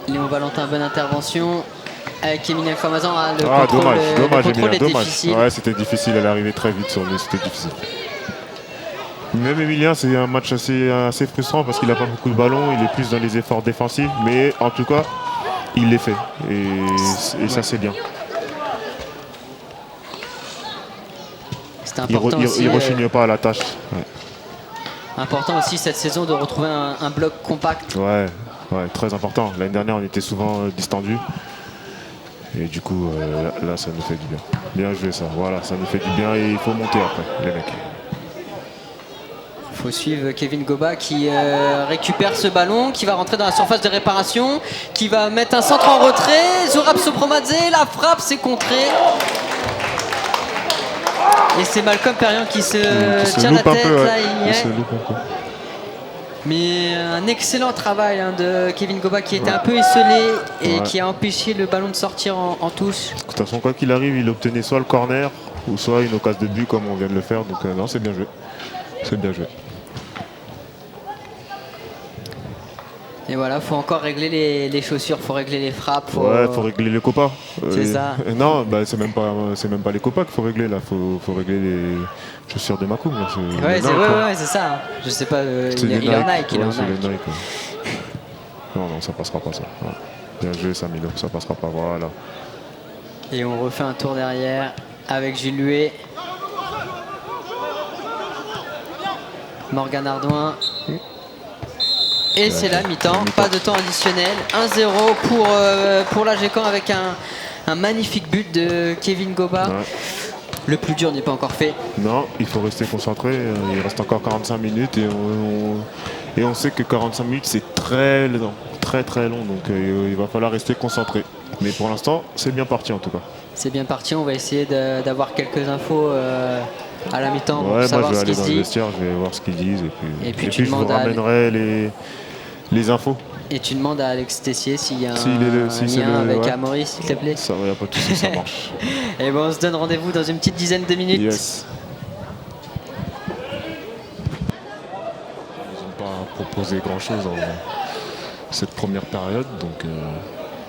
Léon Valentin, bonne intervention. Avec Emilien Croix-Moisan, le contrôle est difficile. Ouais, c'était difficile, elle est arrivée très vite sur lui, c'était difficile. Même Emilien, c'est un match assez frustrant parce qu'il n'a pas beaucoup de ballons, il est plus dans les efforts défensifs, mais en tout cas, il les fait. Et ça, c'est bien. Il ne rechigne pas à la tâche. Ouais. Important aussi cette saison de retrouver un bloc compact. Ouais, très important. L'année dernière, on était souvent distendus. Et du coup, là, ça nous fait du bien. Bien joué ça. Voilà, ça nous fait du bien et il faut monter après, les mecs. Il faut suivre Kevin Goba qui récupère ce ballon, qui va rentrer dans la surface de réparation, qui va mettre un centre en retrait. Zourab Sopromadze, la frappe, c'est contré. Et c'est Malcolm Perriand qui se tient la tête. Il se loupe un peu. Mais un excellent travail de Kevin Goba qui était un peu esselé et qui a empêché le ballon de sortir en touche. De toute façon, quoi qu'il arrive, il obtenait soit le corner ou soit une occasion de but comme on vient de le faire. Donc non, c'est bien joué. C'est bien joué. Et voilà, faut encore régler les chaussures, faut régler les frappes. Faut régler les copas. C'est ça. Non, c'est même pas les copas qu'il faut régler là. Faut régler les chaussures de Makoum. C'est ça. Je sais pas, il est en Nike. Non, ça passera pas ça. Ouais. Bien joué Samilo, ça passera pas. Voilà. Et on refait un tour derrière avec Jules Huet. Morgan Ardouin. Et c'est la mi-temps, pas de temps additionnel. 1-0 pour l'AGCAN avec un magnifique but de Kevin Goba. Ouais. Le plus dur n'est pas encore fait. Non, il faut rester concentré. Il reste encore 45 minutes et on sait que 45 minutes c'est très long, très long. Donc il va falloir rester concentré. Mais pour l'instant, c'est bien parti en tout cas. C'est bien parti, on va essayer d'avoir quelques infos à la mi-temps pour savoir ce qu'ils disent. Moi je vais aller dans le vestiaire, je vais voir ce qu'ils disent et puis je vous ramènerai les infos. Et tu demandes à Alex Tessier s'il y a un lien avec Amaury, s'il te plaît. Ça va, il n'y a pas de souci, ça marche. Et bon, on se donne rendez-vous dans une petite dizaine de minutes. Yes. Ils n'ont pas proposé grand-chose dans cette première période, donc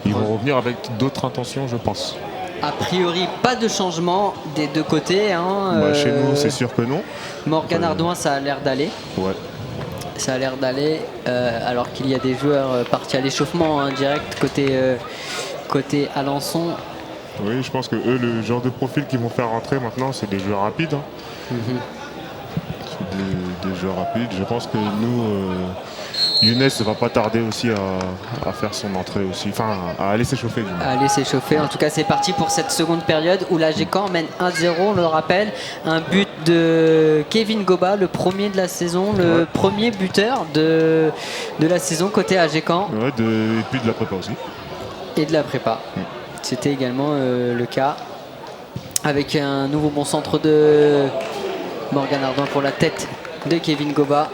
Ils vont revenir avec d'autres intentions, je pense. A priori, pas de changement des deux côtés. Hein. Chez nous, c'est sûr que non. Morgan Ardouin, ça a l'air d'aller. Ouais. Ça a l'air d'aller, alors qu'il y a des joueurs partis à l'échauffement hein, direct côté Alençon. Oui, je pense que eux, le genre de profil qu'ils vont faire rentrer maintenant, c'est des joueurs rapides. Hein. Des joueurs rapides. Je pense que nous, Younes ne va pas tarder aussi à faire son entrée aussi, enfin à aller s'échauffer. À aller s'échauffer. En tout cas, c'est parti pour cette seconde période où la Gécamp mène 1-0, on le rappelle. Un but de Kevin Goba, le premier de la saison, le premier buteur de la saison côté Gécamp. Ouais, et puis de la prépa aussi. Et de la prépa. C'était également le cas. Avec un nouveau bon centre de Morgan Ardouin pour la tête de Kevin Goba.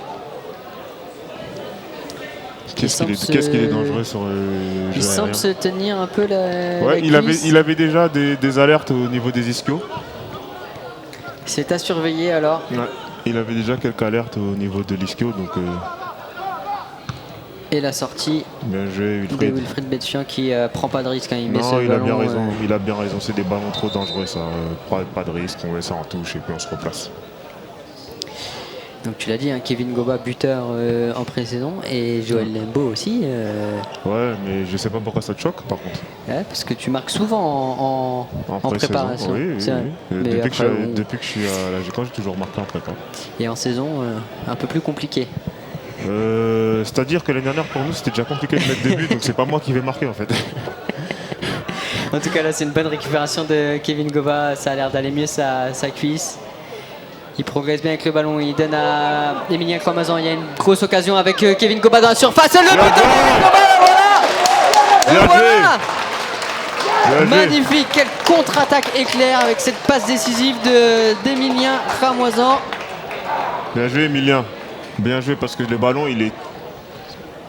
Qu'est-ce qu'il est dangereux sur il semble se tenir un peu la ouais, cuisse. il avait déjà des alertes au niveau des ischios. C'est à surveiller alors. Ouais, il avait déjà quelques alertes au niveau de l'ischio. Donc, et la sortie bien joué, de Wilfried Betfian qui prend pas de risque. Hein. Il a bien raison. Il a bien raison. C'est des ballons trop dangereux, ça. Pas de risque. On met ça en touche et puis on se replace. Donc tu l'as dit, hein, Kevin Goba buteur en pré-saison et Joël Lembo aussi. Ouais, mais je sais pas pourquoi ça te choque par contre. Ouais, parce que tu marques souvent en préparation. Oui. Depuis que je suis à la Gécamp, j'ai toujours marqué en prépa. Et en saison, un peu plus compliqué. C'est-à-dire que l'année dernière pour nous c'était déjà compliqué de mettre des buts, donc c'est pas moi qui vais marquer en fait. En tout cas là c'est une bonne récupération de Kevin Goba, ça a l'air d'aller mieux sa cuisse. Il progresse bien avec le ballon, il donne à Emilien Clamazan, il y a une grosse occasion avec Kevin Goba dans la surface, le but de Kevin Goba, voilà. Magnifique, quelle contre-attaque éclair avec cette passe décisive d'Emilien Clamazan. Bien joué Emilien. Bien joué parce que le ballon il est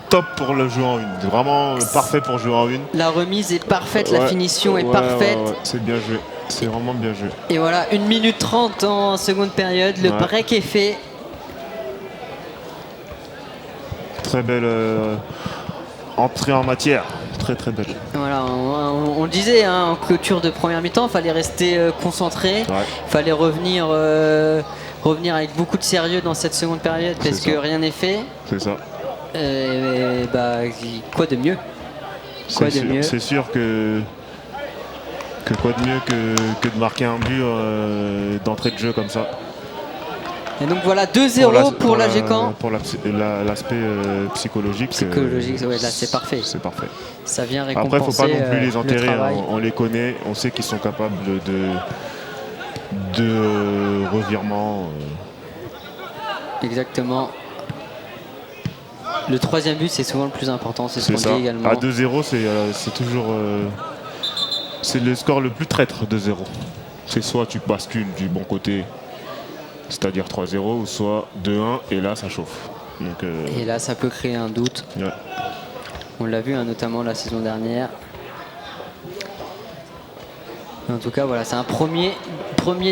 top pour le jouer en une. Vraiment parfait pour jouer en une. La remise est parfaite, la finition est parfaite. C'est bien joué. C'est vraiment bien joué. Et voilà, 1 minute 30 en seconde période. Le break est fait. Très belle entrée en matière. Très belle. Voilà, on le disait hein, en clôture de première mi-temps, il fallait rester concentré. Il fallait revenir avec beaucoup de sérieux dans cette seconde période parce que rien n'est fait. C'est ça. Quoi de mieux? C'est sûr que quoi de mieux que de marquer un but d'entrée de jeu comme ça. Et donc voilà 2-0 pour la Gécamp. Pour l'aspect psychologique. Ouais, là c'est parfait. C'est parfait. Ça vient récompenser. Après, il ne faut pas non plus les enterrer. On les connaît, on sait qu'ils sont capables de revirement. Exactement. Le troisième but, c'est souvent le plus important, c'est ce qu'on dit également. À 2-0, c'est toujours c'est le score le plus traître, 2-0. C'est soit tu bascules du bon côté, c'est-à-dire 3-0, ou soit 2-1, et là, ça chauffe. Donc, et là, ça peut créer un doute. Ouais. On l'a vu, hein, notamment la saison dernière. En tout cas, voilà, c'est un premier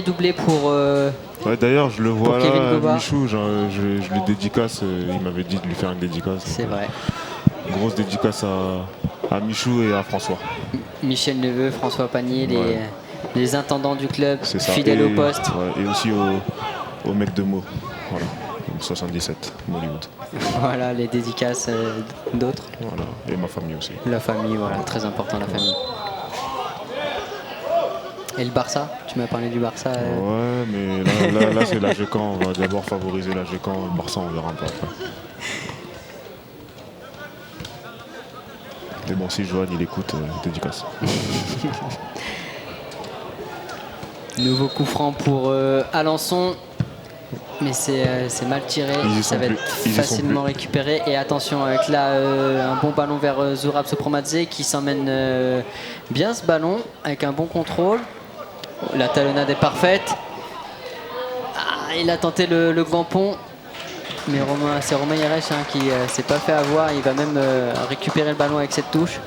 doublé pour... ouais, d'ailleurs, je le vois là, Michou, je lui dédicace, il m'avait dit de lui faire une dédicace. C'est vrai. Grosse dédicace à Michou et à François. Michel Neveu, François Panier, les intendants du club, fidèles au poste. Et aussi au mec de Meaux, voilà, 77, Mollywood. Voilà, les dédicaces d'autres. Voilà, et ma famille aussi. La famille, voilà, très important la famille. Et le Barça, tu m'as parlé du Barça. Ouais, mais là c'est la Gécamp, on va d'abord favoriser la Gécamp, le Barça on verra un peu après. Mais bon, si Johan il écoute, dédicace. Nouveau coup franc pour Alençon, mais c'est mal tiré, ça va être facilement récupéré. Et attention avec là un bon ballon vers Zurab Sopromadze qui s'emmène bien ce ballon avec un bon contrôle. La talonnade est parfaite. Il a tenté le grand pont, mais c'est Romain Yeresh hein, qui s'est pas fait avoir. Il va même récupérer le ballon avec cette touche.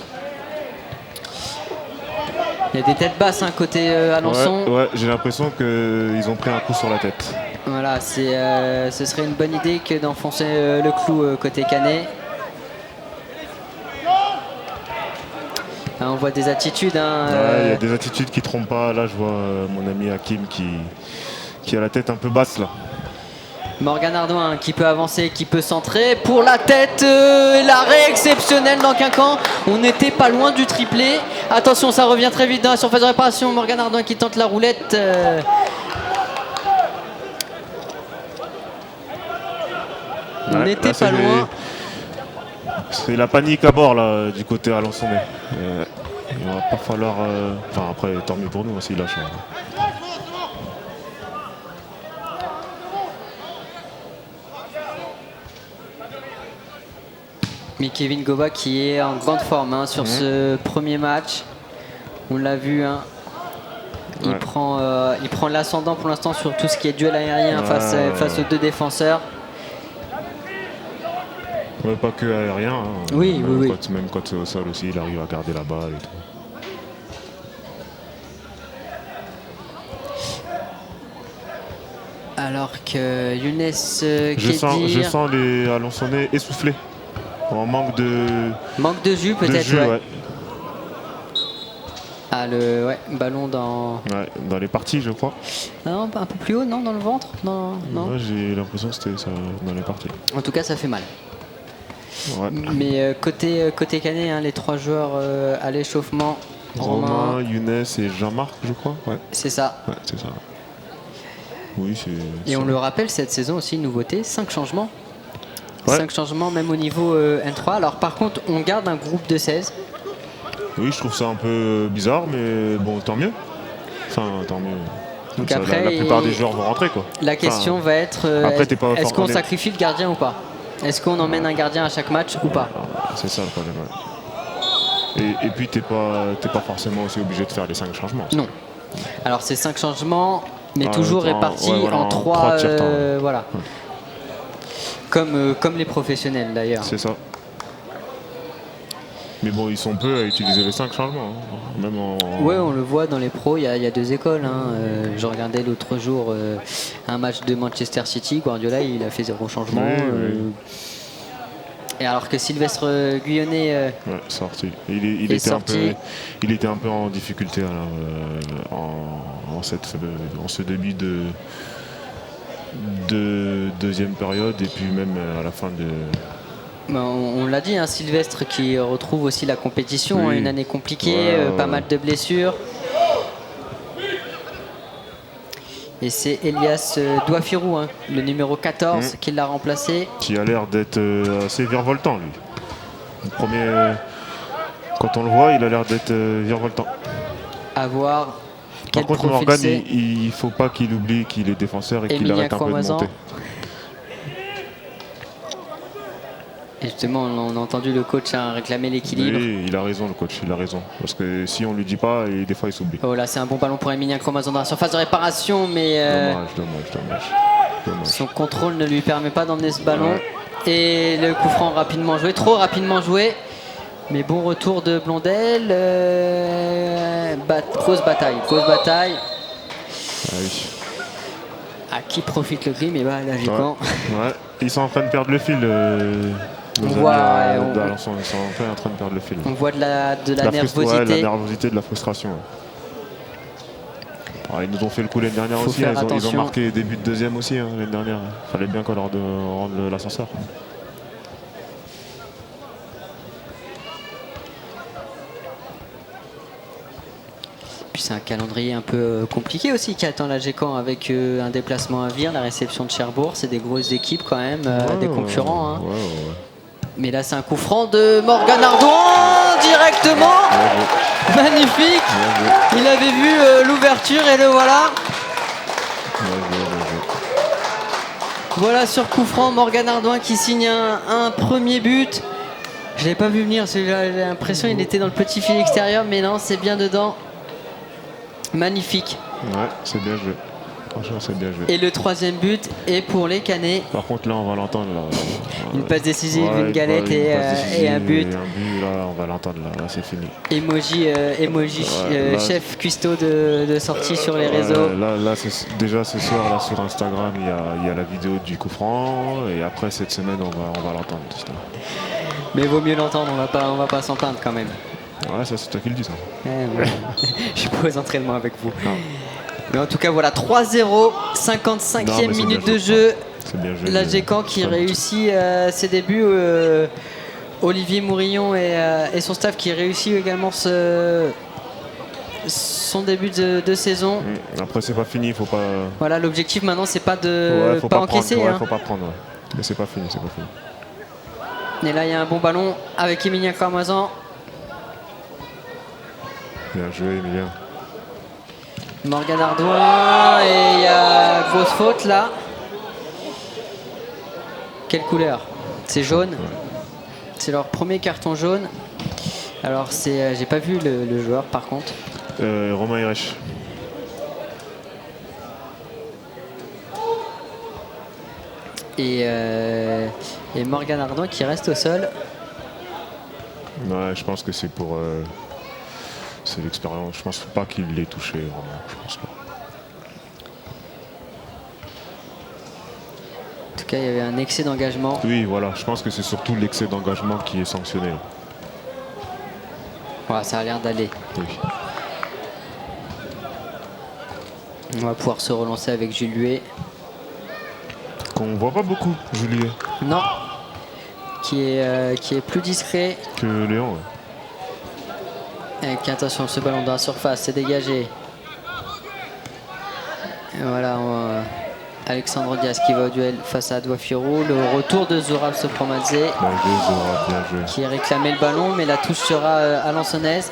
Il y a des têtes basses hein, côté Alençon. Ouais, j'ai l'impression qu'ils ont pris un coup sur la tête. Voilà, ce serait une bonne idée que d'enfoncer le clou côté Canet. On voit des attitudes. Hein, ouais, il y a des attitudes qui trompent pas. Là, je vois mon ami Hakim qui a la tête un peu basse là. Morgan Ardouin qui peut avancer, qui peut centrer pour la tête, l'arrêt exceptionnel dans Quincan. On n'était pas loin du triplé. Attention, ça revient très vite dans la surface de réparation. Morgan Ardouin qui tente la roulette. On n'était pas loin. C'est la panique à bord là du côté Alençonnais. Il va pas falloir. Enfin après, tant mieux pour nous aussi, il lâche. Mais Kevin Goba qui est en grande forme sur ce premier match. On l'a vu. Il prend l'ascendant pour l'instant sur tout ce qui est duel aérien face aux deux défenseurs. Ouais, pas que aérien. Oui. Même quand c'est au sol aussi, il arrive à garder la balle et tout. Alors que Younes je sens les Alençonnais essoufflés. En manque de jus peut-être. Ouais. Ah, ballon dans les parties, je crois. Non, un peu plus haut, non, dans le ventre. Non. Ouais, j'ai l'impression que c'était ça dans les parties. En tout cas, ça fait mal. Ouais. Mais côté Canet, les 3 joueurs à l'échauffement. Romain, Younes et Jean-Marc, je crois. Ouais. C'est ça. Ouais, c'est ça. Oui, Et on le rappelle, cette saison aussi, une nouveauté, 5 changements. Ouais. 5 changements même au niveau N3. Alors par contre, on garde un groupe de 16. Oui, je trouve ça un peu bizarre, mais bon, tant mieux. Enfin, tant mieux. Donc ça, après, la plupart des joueurs vont rentrer, quoi. La question va être est-ce qu'on sacrifie le gardien ou pas? Est-ce qu'on emmène un gardien à chaque match ou pas? C'est ça le problème. Ouais. Et puis t'es pas forcément aussi obligé de faire les 5 changements. Non. Alors c'est 5 changements, mais toujours répartis en 3 voilà. Ouais. Comme les professionnels d'ailleurs. C'est ça. Mais bon, ils sont peu à utiliser les 5 changements. Même Ouais, on le voit dans les pros, il y a 2 écoles. Je regardais l'autre jour un match de Manchester City. Guardiola, il a fait 0 changement. Oui. Et alors que Sylvestre Guyonnet sorti. Il était un peu en difficulté en ce début de deuxième période et puis même à la fin de... On l'a dit, Sylvestre qui retrouve aussi la compétition, une année compliquée, pas mal de blessures. Et c'est Elias Douafirou, le numéro 14, qui l'a remplacé. Qui a l'air d'être assez virevoltant, lui. Le premier, quand on le voit, il a l'air d'être virevoltant. À voir. Par contre, Morgan, il ne faut pas qu'il oublie qu'il est défenseur et qu'il arrête un peu de monter. Et justement, on a entendu le coach réclamer l'équilibre. Oui, il a raison, le coach, il a raison. Parce que si on ne lui dit pas, des fois il s'oublie. Oh là, c'est un bon ballon pour Emilien Cromazon dans la surface de réparation, mais dommage. Son contrôle ne lui permet pas d'emmener ce ballon. Ouais. Et le coup franc rapidement joué, trop rapidement joué. Mais bon retour de Blondel. Grosse bataille. Ah oui. À qui profite le gris, mais là, Gécamp. Ouais, ils sont en train de perdre le fil. Ils sont en train de perdre le fil. On voit de la nervosité. De la nervosité, de la frustration. Alors, ils nous ont fait le coup l'année dernière aussi. Ils ont marqué début de deuxième aussi l'année dernière. Il fallait bien qu'on leur rende l'ascenseur. C'est un calendrier un peu compliqué aussi qui attend la Gécamp avec un déplacement à Vire, la réception de Cherbourg. C'est des grosses équipes quand même, des concurrents. Ouais. Mais là, c'est un coup franc de Morgan Ardouin directement. Magnifique. Il avait vu l'ouverture et le voilà. Voilà sur coup franc, Morgan Ardouin qui signe un premier but. Je l'avais pas vu venir, j'ai l'impression qu'il était dans le petit filet extérieur, mais non, c'est bien dedans. Magnifique. Ouais, c'est bien joué. Franchement, c'est bien joué. Et le troisième but est pour les Canets. Par contre, là, on va l'entendre. Une passe décisive, une galette et un but. Et un but, là, on va l'entendre. Là, c'est fini. Emoji chef cuistot de sortie sur les réseaux. Là déjà ce soir, là, sur Instagram, il y a la vidéo du coup franc. Et après, cette semaine, on va l'entendre. Mais vaut mieux l'entendre, on va pas s'en plaindre quand même. Ouais, ça c'est toi qui le dis ça. Je suis pas aux entraînements avec vous. Non. Mais en tout cas, voilà, 3-0, 55e minute de jeu. L'AG Caen qui réussit ses débuts. Olivier Mourillon et son staff qui réussit également son début de saison. Après, c'est pas fini, faut pas. Voilà, l'objectif maintenant, c'est pas de pas encaisser. Ouais, hein. faut pas prendre. Ouais. Mais c'est pas fini, c'est pas fini. Et là, il y a un bon ballon avec Emilien Carmoisan. Bien joué, Emilien. Morgan Ardouin, et il y a grosse faute là. Quelle couleur? C'est jaune. Ouais. C'est leur premier carton jaune. Alors c'est, j'ai pas vu le joueur par contre. Romain Hirech. Et Morgan Ardouin qui reste au sol. Ouais, je pense que c'est pour c'est l'expérience. Je pense pas qu'il l'ait touché vraiment. Je pense pas. En tout cas, il y avait un excès d'engagement. Oui, voilà. Je pense que c'est surtout l'excès d'engagement qui est sanctionné. Ouais, ça a l'air d'aller. Oui. On va pouvoir se relancer avec Jules Huet. Qu'on voit pas beaucoup, Jules. Non. Qui est plus discret. Que Léon, ouais. Avec attention, ce ballon dans la surface, c'est dégagé. Et voilà, Alexandre Diaz qui va au duel face à Douafirou. Le retour de Zourab Sopromadze. Bien joué, Zourab, bien joué. Qui a réclamé le ballon, mais la touche sera alençonnaise.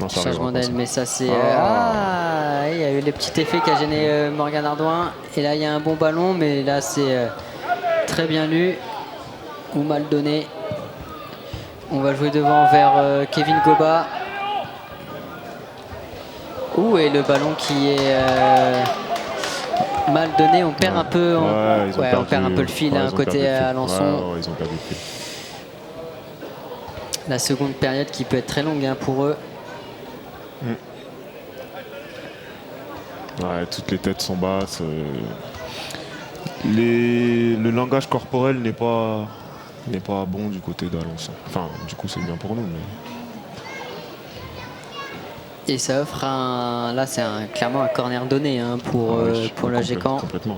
Changement d'aile, mais ça c'est... il y a eu les petits effets qui a gêné Morgan Ardouin. Et là il y a un bon ballon, mais là c'est très bien lu ou mal donné. On va jouer devant vers Kevin Goba. Et le ballon qui est mal donné. On perd un peu, on perd un peu le fil côté Alençon. Ils ont perdu le fil. La seconde période qui peut être très longue pour eux. Ouais, toutes les têtes sont basses. Le langage corporel n'est pas bon du côté d'Alençon. Enfin, du coup, c'est bien pour nous. Mais... Et ça offre là, c'est clairement un corner donné pour l'AG Caen. Complètement.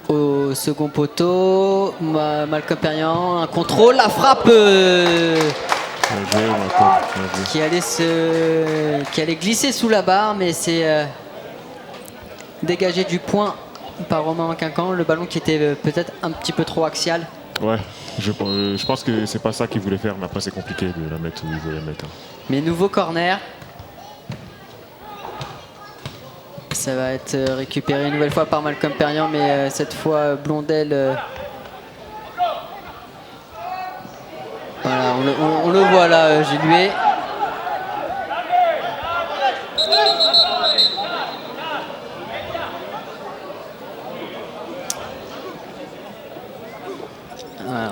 Au second poteau, Malcolm Perriand, un contrôle, la frappe qui allait glisser sous la barre, mais c'est dégagé du point par Romain Quincan. Le ballon qui était peut-être un petit peu trop axial. Ouais, je pense que c'est pas ça qu'il voulait faire, mais après c'est compliqué de la mettre où il veut la mettre. Mais nouveau corner. Ça va être récupéré une nouvelle fois par Malcolm Perriand, mais cette fois Blondel. Voilà, on le voit là, Jules Huet.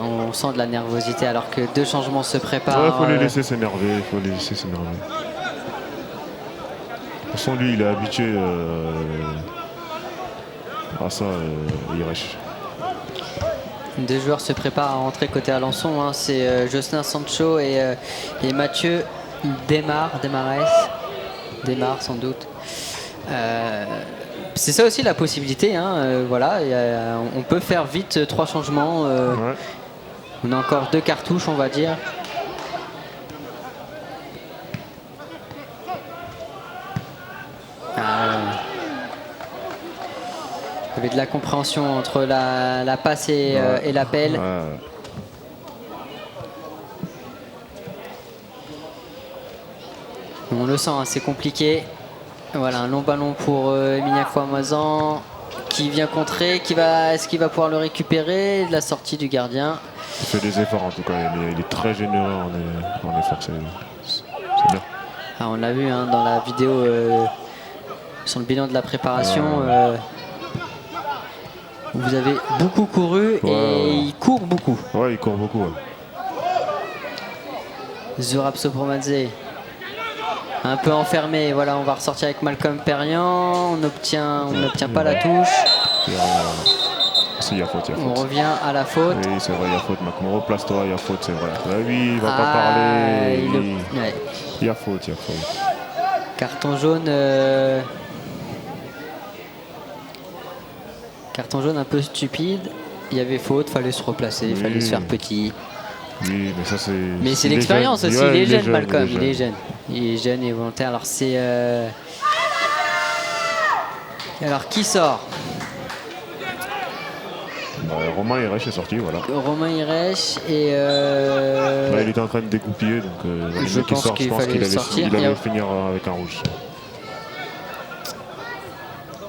On sent de la nervosité alors que deux changements se préparent. Il faut les laisser s'énerver, De toute façon, lui, il est habitué à ça, Hirech. Deux joueurs se préparent à rentrer côté Alençon. C'est Jocelyn Sancho et Mathieu Desmar sans doute. C'est ça aussi la possibilité. Voilà, on peut faire vite 3 changements. Ouais. On a encore 2 cartouches, on va dire. Il y avait de la compréhension entre la passe et l'appel. On le sent, c'est compliqué. Voilà, un long ballon pour Emilien Carmoisan qui vient contrer. Est-ce qu'il va pouvoir le récupérer? De la sortie du gardien. Il fait des efforts en tout cas. Il est très généreux en effort. C'est bien. On l'a vu dans la vidéo sur le bilan de la préparation. Vous avez beaucoup couru et il court beaucoup. Ouais, il court beaucoup. Zurab Sopromadze. Un peu enfermé. Voilà, on va ressortir avec Malcolm Perriand. On n'obtient pas la touche. Si, il y a faute, il y a faute. On revient à la faute. Oui, c'est vrai, il y a faute. Macmoro, place-toi, il y a faute, c'est vrai. Ah oui, il va pas parler. Ouais. Il y a faute, il y a faute. Carton jaune. Carton jaune un peu stupide. Il y avait faute, fallait se replacer, il fallait se faire petit. Oui, mais ça c'est. Mais c'est l'expérience aussi, il est jeune, Malcolm, il est jeune. Il est jeune et volontaire. Alors c'est. Alors qui sort? Romain Hirech est sorti, voilà. Romain Hirech et. Il était en train de dégoupiller, donc je pense qu'il allait sortir. Il allait finir avec un rouge.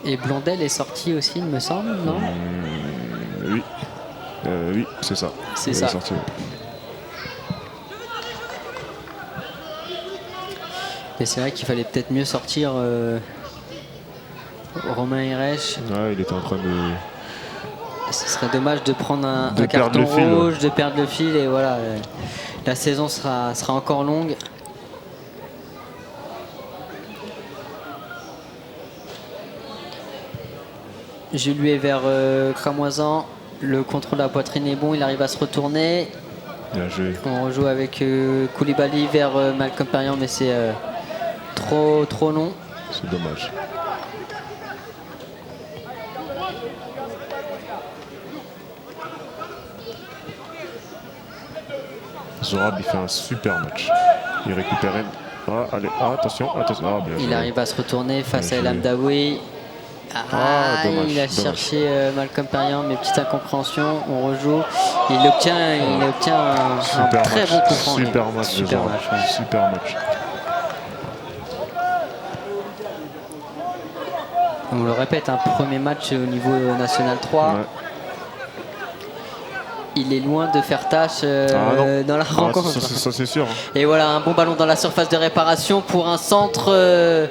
Et Blondel est sorti aussi, il me semble, non? Oui. Oui, c'est ça. C'est ça. Sorti, oui. Mais c'est vrai qu'il fallait peut-être mieux sortir Romain Hirech. Ouais, il était en train de. Ce serait dommage de prendre un carton rouge, de perdre le fil et voilà. La saison sera encore longue. Je lui ai vers Cramoisan. Le contrôle de la poitrine est bon, il arrive à se retourner. Bien joué. On rejoue avec Koulibaly vers Malcolm Perriand, mais c'est trop long. C'est dommage. Zurab, il fait un super match. Il récupère. Allez, attention. Il arrive à se retourner face à El Amdaoui. Dommage, il a cherché Malcolm Perriand, mais petite incompréhension. On rejoue. Il obtient un très bon coup franc. Super match. Super match. On le répète, un premier match au niveau national 3. Ouais. Il est loin de faire tâche dans la rencontre. Ça c'est sûr. Et voilà, un bon ballon dans la surface de réparation pour un centre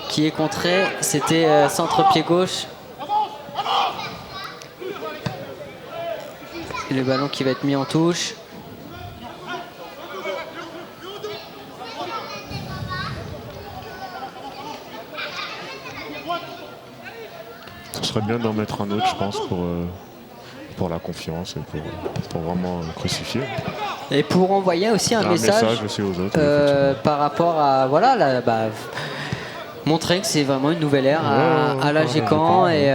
qui est contré. C'était centre pied gauche. Et le ballon qui va être mis en touche. Ce serait bien d'en mettre un autre, je pense, pour la confiance et pour vraiment crucifier. Et pour envoyer aussi un message aussi aux autres, par rapport à montrer que c'est vraiment une nouvelle ère à l'AGCAN et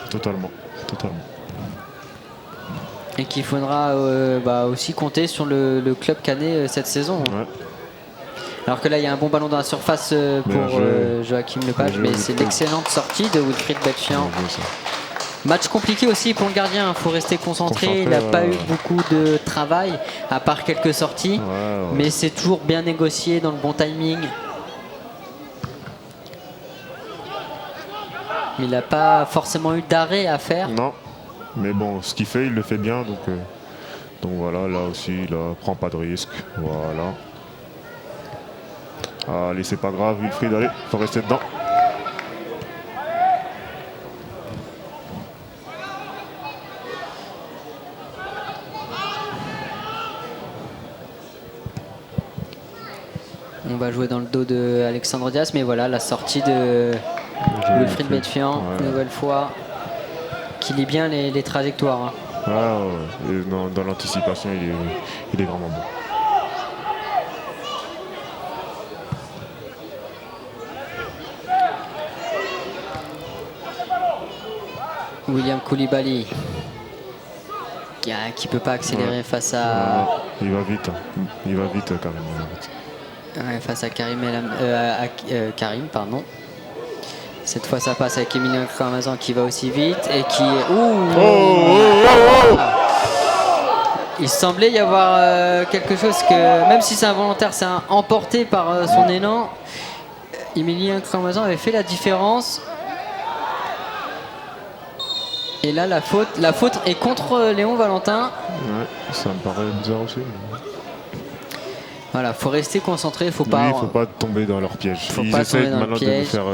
totalement. Et qu'il faudra aussi compter sur le club canet cette saison. Ouais. Alors que là il y a un bon ballon dans la surface pour Joachim Lepage, mais c'est l'excellente sortie de Wilfried Betfian. Match compliqué aussi pour le gardien, il faut rester concentré. Il n'a pas eu beaucoup de travail, à part quelques sorties. Mais c'est toujours bien négocié dans le bon timing. Mais il n'a pas forcément eu d'arrêt à faire. Non, mais bon, ce qu'il fait, il le fait bien. Donc voilà, là aussi, il ne prend pas de risque. Voilà. Allez, c'est pas grave, Wilfried, allez, il faut rester dedans. On va jouer dans le dos de Alexandre Dias, mais voilà la sortie de Wilfried Betfian, nouvelle fois, qui lit bien les trajectoires. Et dans l'anticipation, il est vraiment bon. William Koulibaly qui peut pas accélérer face à. Il va vite Karim. Face à Karim, pardon. Cette fois ça passe avec Emilien Cramazan qui va aussi vite et qui. Il semblait y avoir quelque chose que, même si c'est involontaire, c'est emporté par son élan. Emilien Cramazan avait fait la différence. Et là, la faute est contre Léon Valentin. Ouais, ça me paraît bizarre aussi. Voilà, faut rester concentré, faut pas tomber dans leur piège. Ils essaient maintenant de nous faire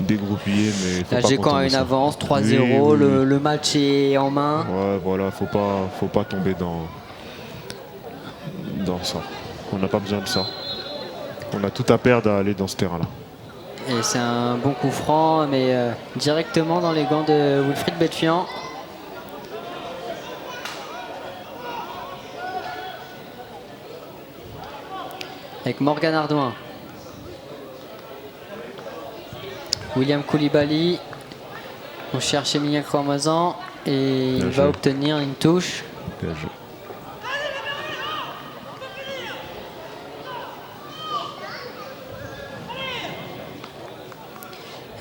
dégroupiller, mais faut la pas GCAN a une avance, 3-0, le match est en main. Ouais, voilà, faut pas tomber on sort. On n'a pas besoin de ça. On a tout à perdre à aller dans ce terrain-là. Et c'est un bon coup franc, mais directement dans les gants de Wilfried Betfian. Avec Morgan Ardouin. William Koulibaly. On cherche Emilien Croamazan et il va obtenir une touche. Bien joué.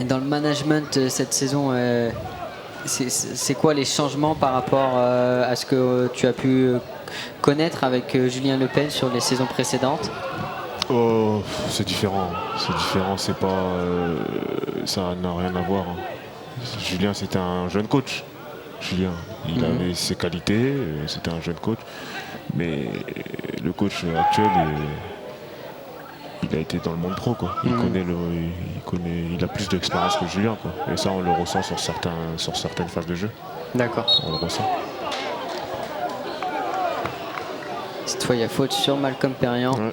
Et dans le management cette saison, c'est quoi les changements par rapport à ce que tu as pu connaître avec Julien Lepel sur les saisons précédentes? Oh, c'est différent. C'est différent, c'est pas. Ça n'a rien à voir. Julien, c'était un jeune coach. Julien, il avait ses qualités, c'était un jeune coach. Mais le coach actuel, il a été dans le monde pro, quoi. Il a plus d'expérience que Julien, quoi. Et ça, on le ressent sur certaines phases de jeu. D'accord. On le ressent. Cette fois, il y a faute sur Malcolm Perriand. Ouais.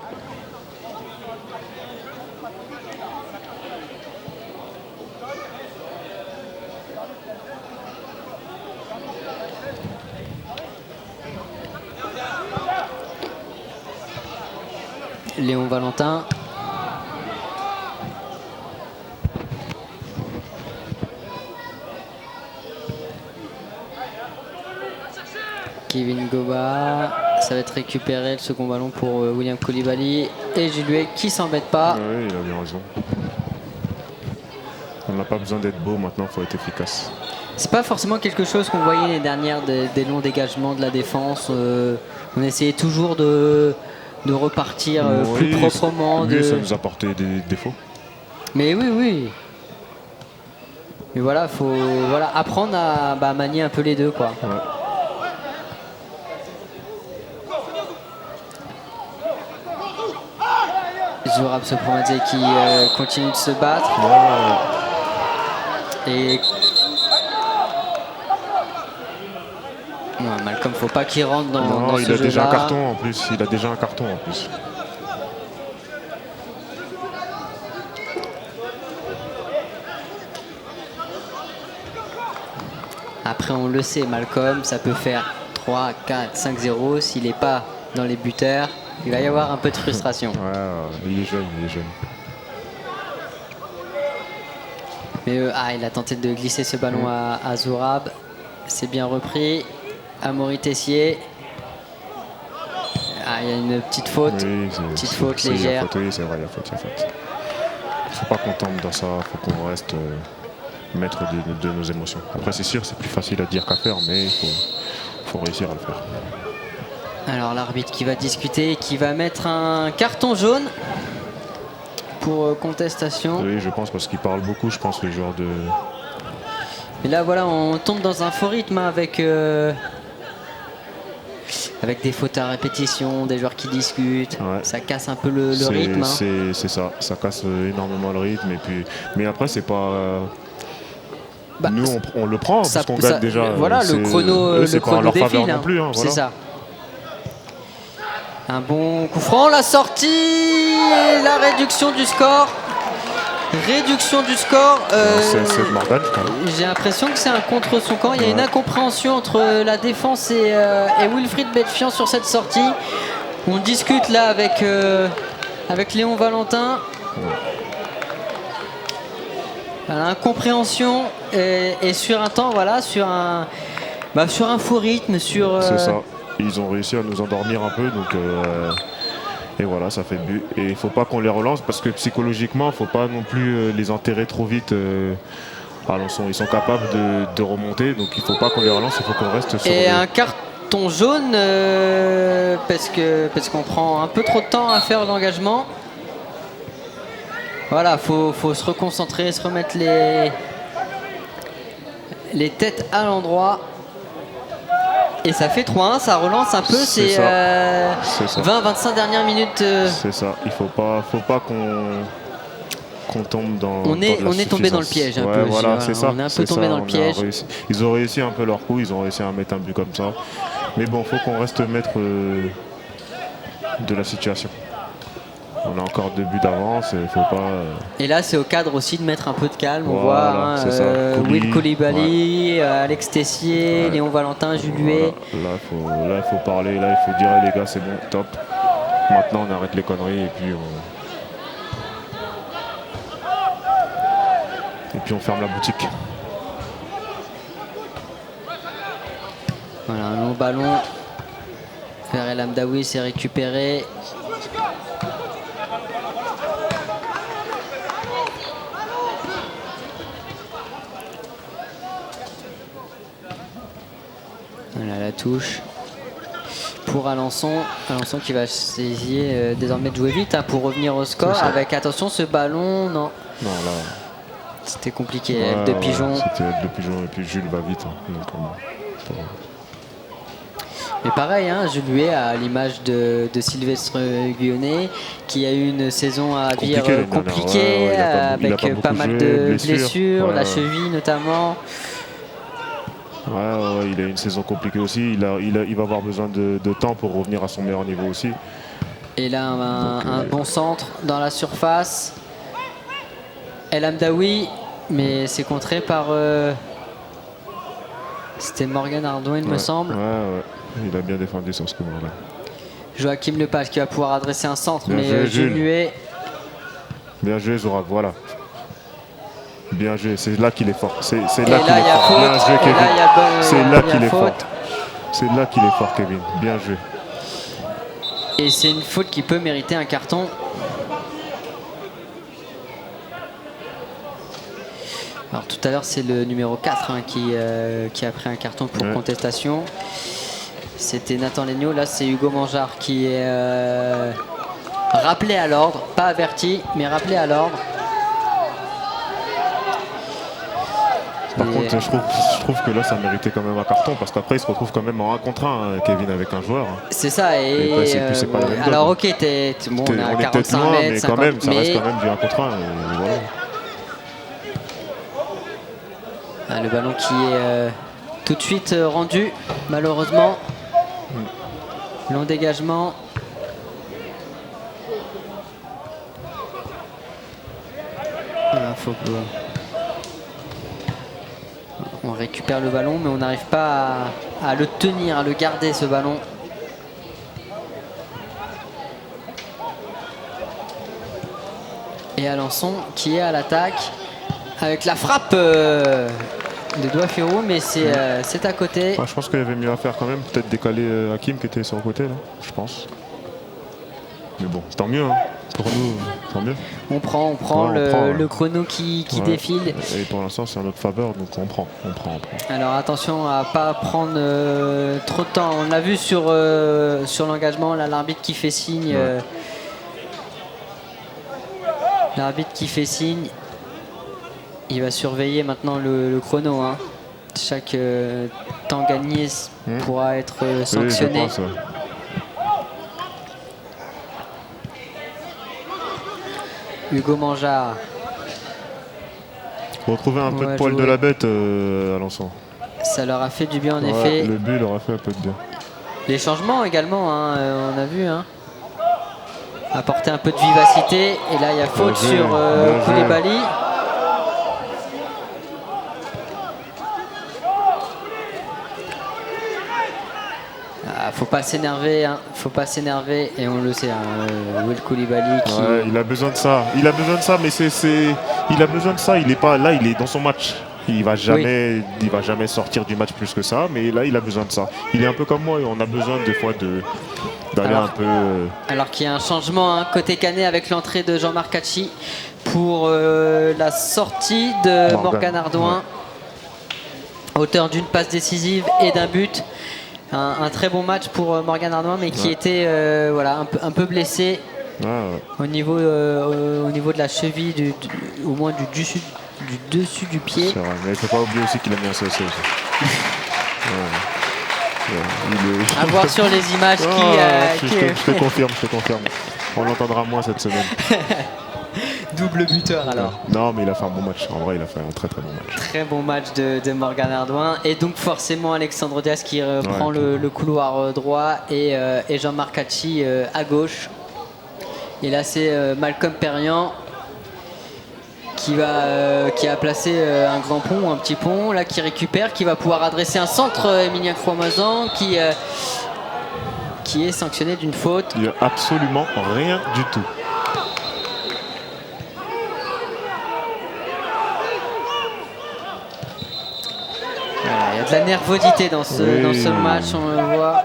Léon Valentin. Kevin Goba. Ça va être récupéré le second ballon pour William Koulibaly. Et Juillet qui s'embête pas. Oui, il a bien raison. On n'a pas besoin d'être beau maintenant, il faut être efficace. C'est pas forcément quelque chose qu'on voyait les dernières des longs dégagements de la défense. On essayait toujours de repartir plus proprement. Oui, ça nous a apporté des défauts. Mais oui. Mais voilà, faut apprendre à manier un peu les deux, quoi. Ouais. Zourab Sopromadze qui continue de se battre. Et non, Malcolm, faut pas qu'il rentre dans il ce a déjà un jeu-là. carton en plus. Il a déjà un carton en plus. Après, on le sait, Malcolm, ça peut faire 3, 4, 5-0. S'il n'est pas dans les buteurs, il va y avoir un peu de frustration. Ouais, il est jeune. Mais il a tenté de glisser ce ballon à Zourab. C'est bien repris. Amaury Tessier. Il y a une petite faute. Oui, petite faute légère. Oui, c'est vrai, il y a faute. Faut pas qu'on tombe dans ça, faut qu'on reste maître de nos émotions. Après, c'est sûr, c'est plus facile à dire qu'à faire, mais il faut réussir à le faire. Alors l'arbitre qui va discuter, qui va mettre un carton jaune pour contestation. Oui, je pense, parce qu'il parle beaucoup, je pense, le joueur de... Et là, voilà, on tombe dans un faux rythme avec des fautes à répétition, des joueurs qui discutent. Ouais. Ça casse un peu le rythme. C'est ça casse énormément le rythme. Mais après, c'est pas... nous, on le prend, parce qu'on gagne déjà. Voilà, le chrono défile. Non plus, hein, c'est ça. Un bon coup franc, la sortie et la réduction du score. C'est Morgan, quand même. J'ai l'impression que c'est un contre son camp. Il y a une incompréhension entre la défense et Wilfried Betfian sur cette sortie. On discute là avec Léon Valentin. L'incompréhension est sur un temps, sur un faux rythme. C'est ça. Ils ont réussi à nous endormir un peu, donc et voilà, ça fait but. Et il faut pas qu'on les relance, parce que psychologiquement, il faut pas non plus les enterrer trop vite. Ils sont capables de remonter, donc il faut pas qu'on les relance, il faut qu'on reste sur. Et un carton jaune parce qu'on prend un peu trop de temps à faire l'engagement. Voilà, faut se reconcentrer, se remettre les têtes à l'endroit. Et ça fait 3-1, ça relance un peu ces 20-25 dernières minutes. C'est ça, il faut pas qu'on tombe dans. On est tombé dans le piège un peu. Voilà, c'est ça. On est un peu tombé dans le piège. Ils ont réussi un peu leur coup, ils ont réussi à mettre un but comme ça. Mais bon, faut qu'on reste maître de la situation. On a encore 2 buts d'avance et il faut pas. Et là, c'est au cadre aussi de mettre un peu de calme. On Voilà, voit c'est ça. Will Koulibaly, Alex Tessier, Léon Valentin, Juliet. Voilà. Là, il faut parler, là, il faut dire les gars, c'est bon, top. Maintenant, on arrête les conneries et puis on ferme la boutique. Voilà, un long ballon vers El Amdaoui, c'est récupéré. Voilà la touche pour Alençon. Alençon qui va essayer désormais de jouer vite pour revenir au score. Avec attention ce ballon, non. Non, là. C'était compliqué. De Pigeon. C'était de Pigeon et puis Jules va vite. Donc, mais pareil, Jules à l'image de Sylvestre Guyonnet, qui a eu une saison à vivre compliquée, avec pas mal de blessures, la cheville notamment. Ouais, il a une saison compliquée aussi. Il va avoir besoin de temps pour revenir à son meilleur niveau aussi. Et là, un bon centre dans la surface. El Amdaoui, mais c'est contré par. C'était Morgan Ardouin, il me semble. Ouais. Il a bien défendu sur ce coup-là. Joachim Lepage qui va pouvoir adresser un centre, mais Jules. Bien joué, Zorak, voilà. Bien joué, c'est là qu'il est fort. C'est là qu'il est fort. Bien joué, Kevin. C'est là qu'il est fort. C'est là qu'il est fort, Kevin. Bien joué. Et c'est une faute qui peut mériter un carton. Alors tout à l'heure, c'est le numéro 4 qui a pris un carton pour contestation. C'était Nathan Legnaud. Là, c'est Hugo Mangeard qui est rappelé à l'ordre. Pas averti, mais rappelé à l'ordre. Par contre, je trouve que là, ça méritait quand même un carton parce qu'après, il se retrouve quand même en 1 contre 1, Kevin, avec un joueur. C'est ça. Et c'est pas la même alors, ok, on est à 45 loin, mètres, mais 50 quand même, ça reste quand même du 1 contre 1. Et voilà. Le ballon qui est tout de suite rendu, malheureusement. Long dégagement. On récupère le ballon, mais on n'arrive pas à le tenir, à le garder ce ballon. Et Alençon qui est à l'attaque avec la frappe de Douafirou, mais c'est à côté. Je pense qu'il y avait mieux à faire quand même. Peut-être décaler Hakim qui était sur le côté, là, je pense. Mais bon, tant mieux. Pour nous, tant mieux. On prend le chrono qui défile. Et pour l'instant, c'est en notre faveur, donc on prend. Alors attention à pas prendre trop de temps. On l'a vu sur l'engagement, là, l'arbitre qui fait signe. L'arbitre qui fait signe. Il va surveiller maintenant le chrono. Chaque temps gagné pourra être sanctionné. Oui, je pense, Hugo Mangeard. Retrouver un peu de poil de la bête à Alençon. Ça leur a fait du bien en effet. Le but leur a fait un peu de bien. Les changements également, on a vu. Apporter un peu de vivacité. Et là, il y a faute sur Koulibaly. Faut pas s'énerver, faut pas s'énerver, et on le sait, Will Koulibaly qui... il a besoin de ça, mais il a besoin de ça, il est pas là, il est dans son match. Il va jamais sortir du match plus que ça, mais là il a besoin de ça. Il est un peu comme moi, et on a besoin des fois d'aller un peu... Alors qu'il y a un changement côté Canet avec l'entrée de Jean-Marc Hachi pour la sortie de Morgan Ardouin, auteur d'une passe décisive et d'un but. Un très bon match pour Morgan Ardouin, mais qui était un peu blessé au niveau de la cheville, au moins du dessus du pied. C'est vrai, mais il ne faut pas oublier aussi qu'il a mis un CSC aussi. À voir sur les images je te confirme. On l'entendra moins cette semaine. Double buteur alors. Non, mais il a fait un bon match. En vrai, il a fait un très très bon match. Très bon match de Morgan Ardouin. Et donc forcément Alexandre Diaz qui prend le couloir droit et Jean-Marc Hachi à gauche. Et là c'est Malcolm Perriand qui a placé un grand pont, un petit pont, là qui récupère, qui va pouvoir adresser un centre. Emilien Croix-Mazan qui est sanctionné d'une faute. Il n'y a absolument rien du tout. Voilà, il y a de la nervosité dans ce match, on le voit.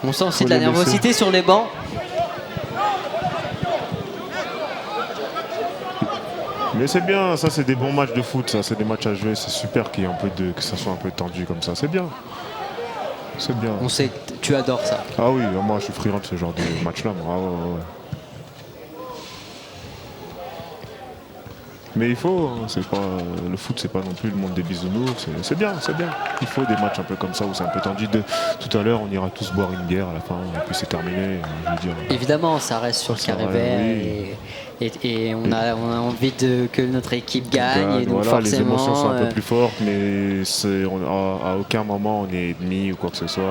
On sent aussi de la nervosité sur les bancs. Mais c'est bien, ça c'est des bons matchs de foot, ça c'est des matchs à jouer, c'est super qu'il y ait que ça soit un peu tendu comme ça, c'est bien. C'est bien. On sait que tu adores ça. Ah oui, moi je suis friand de ce genre de match-là. Ah ouais. Mais il faut, c'est pas, le foot c'est pas non plus le monde des bisounours, c'est bien, c'est bien. Il faut des matchs un peu comme ça où c'est un peu tendu. Tout à l'heure on ira tous boire une bière à la fin et puis c'est terminé. Je veux dire. Évidemment, ça reste sur le carré vert et on a envie que notre équipe gagne. Et donc voilà, forcément, les émotions sont un peu plus fortes, mais à aucun moment on est ennemi ou quoi que ce soit.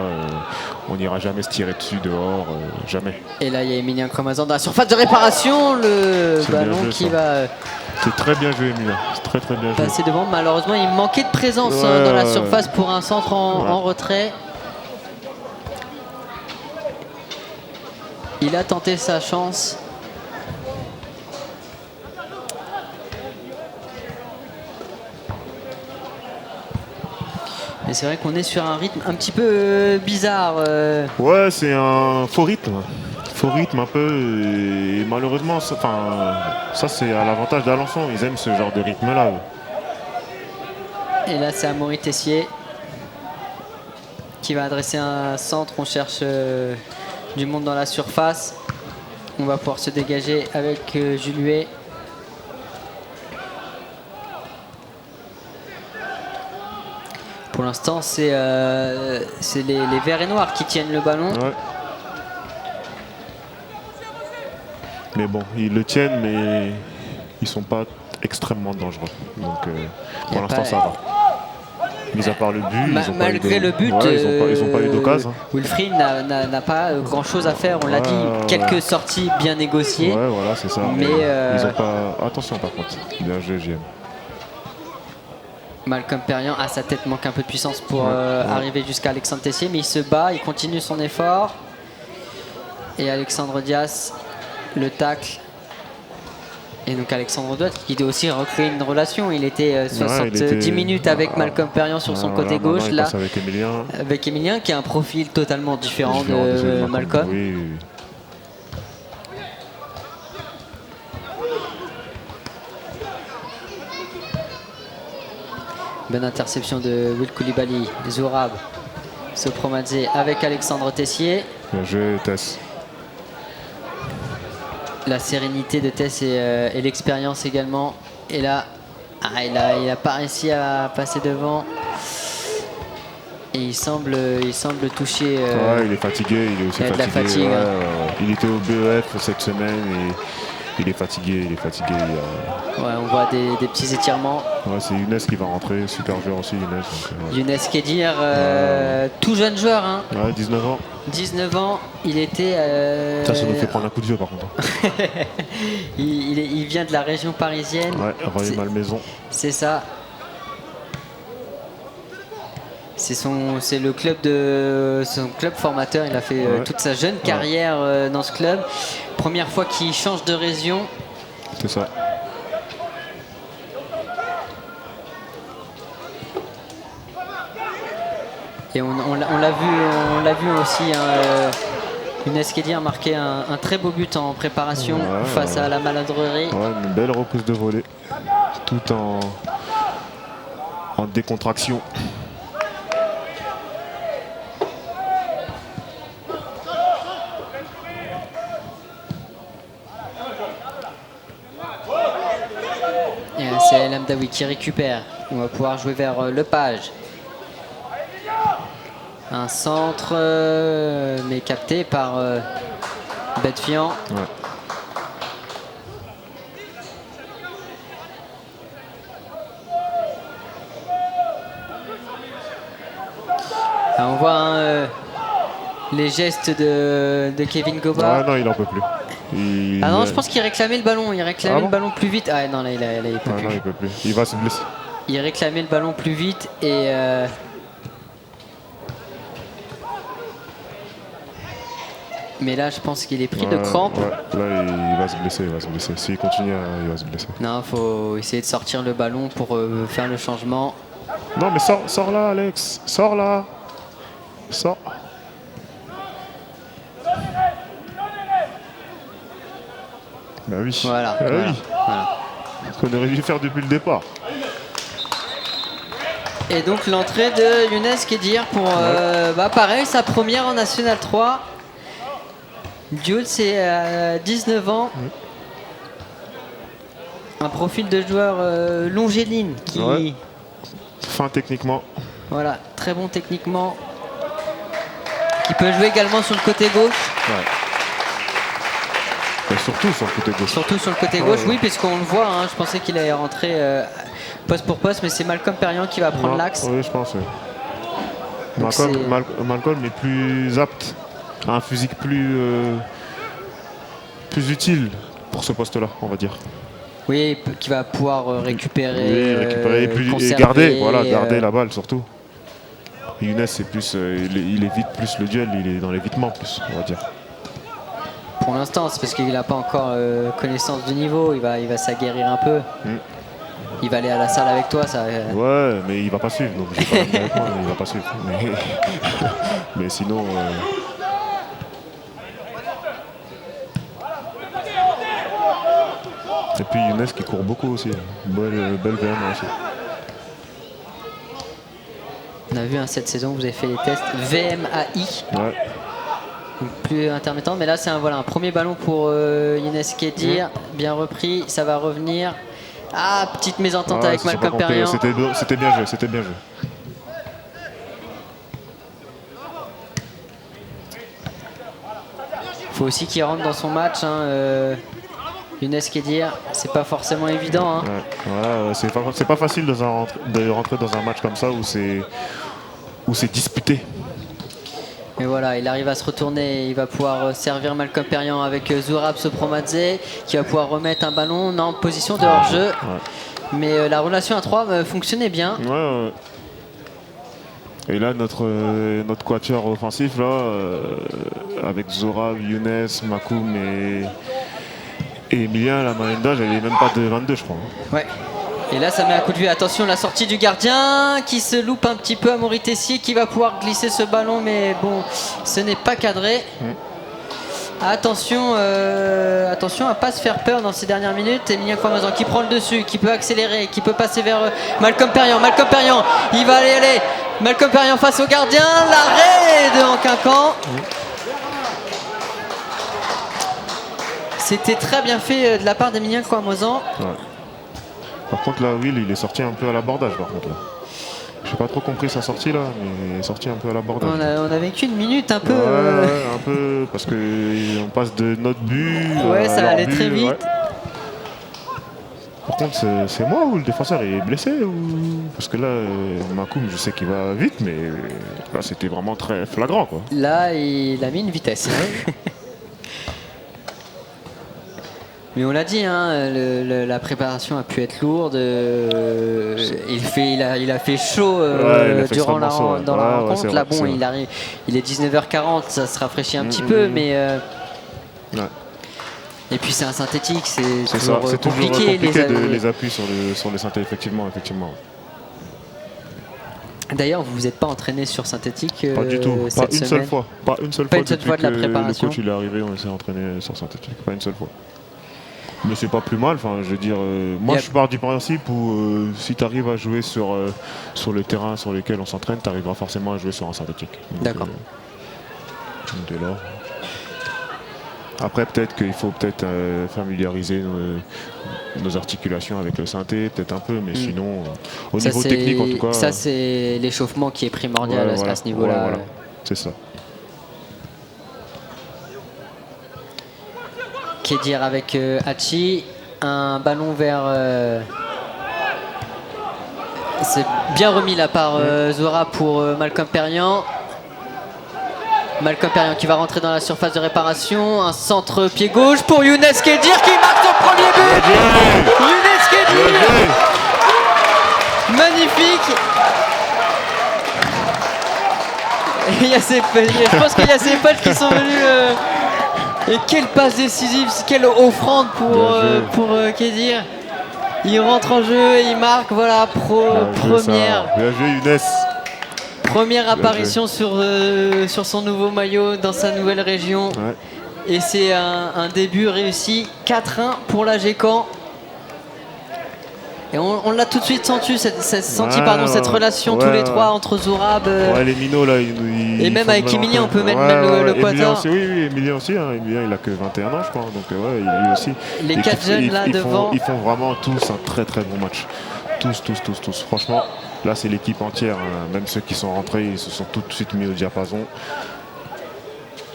On n'ira jamais se tirer dessus dehors, jamais. Et là il y a Emilien Croix-Mazan dans la surface de réparation, le ballon qui va... C'est très bien joué, Emilien. C'est très très bien joué. Passer devant, malheureusement il manquait de présence dans la surface pour un centre en retrait. Il a tenté sa chance. Mais c'est vrai qu'on est sur un rythme un petit peu bizarre. Ouais, c'est un faux rythme. Faux rythme un peu. Et malheureusement, ça c'est à l'avantage d'Alençon. Ils aiment ce genre de rythme-là. Et là, c'est Amaury Tessier qui va adresser un centre. On cherche du monde dans la surface. On va pouvoir se dégager avec Jules Huet. Pour l'instant, c'est les verts et noirs qui tiennent le ballon. Ouais. Mais bon, ils le tiennent, mais ils sont pas extrêmement dangereux. Donc pour l'instant, ça va. Mis à part le but, malgré le but, ils ont pas eu d'occasion. Wilfried n'a pas grand chose à faire. On l'a dit, quelques sorties bien négociées. Ouais, voilà, c'est ça. Mais ils ont pas. Attention par contre. Bien joué, JM. Malcolm Perriand à sa tête manque un peu de puissance pour arriver jusqu'à Alexandre Tessier, mais il se bat, il continue son effort. Et Alexandre Diaz, le tacle. Et donc Alexandre Diaz qui doit aussi recréer une relation. Il était 70 minutes avec Malcolm Perriand sur son côté gauche. Là, avec Emilien qui a un profil totalement différent de Malcolm. Oui. Bonne interception de Will Koulibaly, Zourab, Sopromadze avec Alexandre Tessier. Bien joué, Tess. La sérénité de Tess et l'expérience également. Et là, il n'a pas réussi à passer devant. Et il semble toucher. Il est fatigué, il est aussi fatigué. De la fatigue. Il était au BEF cette semaine et il est fatigué. On voit des petits étirements. Ouais, c'est Younes qui va rentrer, super joueur aussi Younes. Younes Kedir, tout jeune joueur. Hein. Ouais, 19 ans. 19 ans, il était... Ça nous fait prendre un coup de vieux par contre. il vient de la région parisienne. Ouais, Rueil-Malmaison. C'est ça. C'est le club son club formateur. Il a fait toute sa jeune carrière dans ce club. Première fois qu'il change de région. C'est ça. Et on l'a vu aussi. Younes Kedir a marqué un très beau but en préparation face à la Maladrerie. Ouais, une belle repousse de volée. Tout en décontraction. C'est El Hamdaoui qui récupère. On va pouvoir jouer vers Lepage. Un centre, mais capté par Betfian. Ouais. On voit hein, les gestes de Kevin Goba. Ah non, il en peut plus. Ah non, je pense qu'il réclamait le ballon. Il réclamait Ah bon le ballon plus vite. Ah non, là, il peut plus. Non, il peut plus. Il va se blesser. Il réclamait le ballon plus vite et mais là, je pense qu'il est pris de crampes. Ouais. Là, il va se blesser. S'il continue, il va se blesser. Non, faut essayer de sortir le ballon pour faire le changement. Non, mais sors là, Alex. Sors là. Sors. Bah oui. Voilà. Bah voilà, oui. voilà. Ce qu'on aurait dû faire depuis le départ. Et donc l'entrée de Younes Kedir pour pareil, sa première en National 3. Jules, c'est 19 ans. Un profil de joueur longéline qui. Ouais. Fin techniquement. Voilà, très bon techniquement. Qui peut jouer également sur le côté gauche. Ouais. Et surtout sur le côté gauche. Surtout sur le côté gauche, oui, puisqu'on le voit. Hein, je pensais qu'il allait rentrer poste pour poste, mais c'est Malcolm Perriand qui va prendre l'axe. Oui, je pense. Donc Malcolm est plus apte, a un physique plus utile pour ce poste-là, on va dire. Oui, qui va pouvoir récupérer, et garder la balle surtout. Younes, c'est plus, il évite plus le duel, il est dans l'évitement plus, on va dire. Pour l'instant, c'est parce qu'il n'a pas encore connaissance du niveau, il va s'aguerrir un peu. Il va aller à la salle avec toi, ça. Ouais, mais il va pas suivre, donc j'ai pas avec moi, mais il va pas suivre. Mais sinon. Et puis Younes qui court beaucoup aussi. Belle VM aussi. On a vu cette saison, vous avez fait les tests VMAI. Ouais. Donc plus intermittent, mais là c'est un premier ballon pour Younes Kedir. Bien repris, ça va revenir. Ah, petite mésentente avec Malcolm Perriand. C'était bien joué, Faut aussi qu'il rentre dans son match. Younes Kedir, c'est pas forcément évident. Hein. Ouais, c'est pas facile de rentrer dans un match comme ça où c'est disputé. Mais voilà, il arrive à se retourner, il va pouvoir servir Malcolm Perriand avec Zourab Sopromadze qui va pouvoir remettre un ballon en position de hors-jeu. Ouais. Mais la relation à 3 fonctionnait bien. Ouais. Et là, notre quatuor offensif, là, avec Zourab, Younes, Makoum et Emilien, la moyenne d'âge, elle est même pas de 22, je crois. Ouais. Et là, ça met un coup de vue. Attention, la sortie du gardien qui se loupe un petit peu à Maury Tessier qui va pouvoir glisser ce ballon, mais bon, ce n'est pas cadré. Attention, attention à ne pas se faire peur dans ces dernières minutes. Emilien Croix-Mazan qui prend le dessus, qui peut accélérer, qui peut passer vers Malcolm Perriand. Malcolm Perriand, il va aller. Malcolm Perriand face au gardien. L'arrêt de Anquincan. C'était très bien fait de la part d'Emilien Croix-Mazan. Ouais. Par contre, là, Will, il est sorti un peu à l'abordage, par contre. J'ai pas trop compris sa sortie, là, mais il est sorti un peu à l'abordage. On a vécu une minute un peu... Ouais, un peu, parce qu'on passe de notre but ça allait très vite. Ouais. Par contre, c'est moi ou le défenseur est blessé ou... Parce que là, Makoum, je sais qu'il va vite, mais là, c'était vraiment très flagrant, quoi. Là, il a mis une vitesse. Mais on l'a dit, la préparation a pu être lourde. Il a fait chaud durant la rencontre. Là, bon, il arrive, il est 19h40, ça se rafraîchit un petit peu, mais. Et puis c'est un synthétique, c'est toujours compliqué les appuis sur les synthés, effectivement. D'ailleurs, vous vous êtes pas entraîné sur synthétique pas du tout, pas une seule fois. Pas une seule fois depuis de la préparation. Le coach il est arrivé, on s'est entraîné sur synthétique, pas une seule fois. Mais c'est pas plus mal, enfin, je veux dire, moi je pars du principe où si tu arrives à jouer sur le terrain sur lequel on s'entraîne, tu arriveras forcément à jouer sur un synthétique. D'accord. Dès lors. Après peut-être qu'il faut familiariser nos articulations avec le synthé, peut-être un peu, mais sinon, au niveau technique en tout cas... Ça c'est l'échauffement qui est primordial à ce niveau-là. C'est ça. Kedir avec Hachi. Un ballon vers... c'est bien remis là par Zora pour Malcolm Perriand. Malcolm Perriand qui va rentrer dans la surface de réparation. Un centre pied gauche pour Younes Kedir qui marque son premier but. Younes Kedir. Magnifique. Je pense qu'il y a ses potes qui sont venus. Et quelle passe décisive, quelle offrande pour Kedir. Il rentre en jeu et il marque. Voilà, première. Bien joué Younes. Première apparition sur son nouveau maillot dans sa nouvelle région. Ouais. Et c'est un début réussi. 4-1 pour la Caen. Et on l'a tout de suite senti, cette relation tous les trois entre Zourab les minots là. Et même avec Emilien, on peut mettre le quota. Oui, Emilien aussi. Hein. Emilien, il a que 21 ans, je crois. Donc lui aussi. Les 4 jeunes là devant. Ils font vraiment tous un très très bon match. Tous. Franchement, là c'est l'équipe entière. Hein. Même ceux qui sont rentrés, ils se sont tout de suite mis au diapason.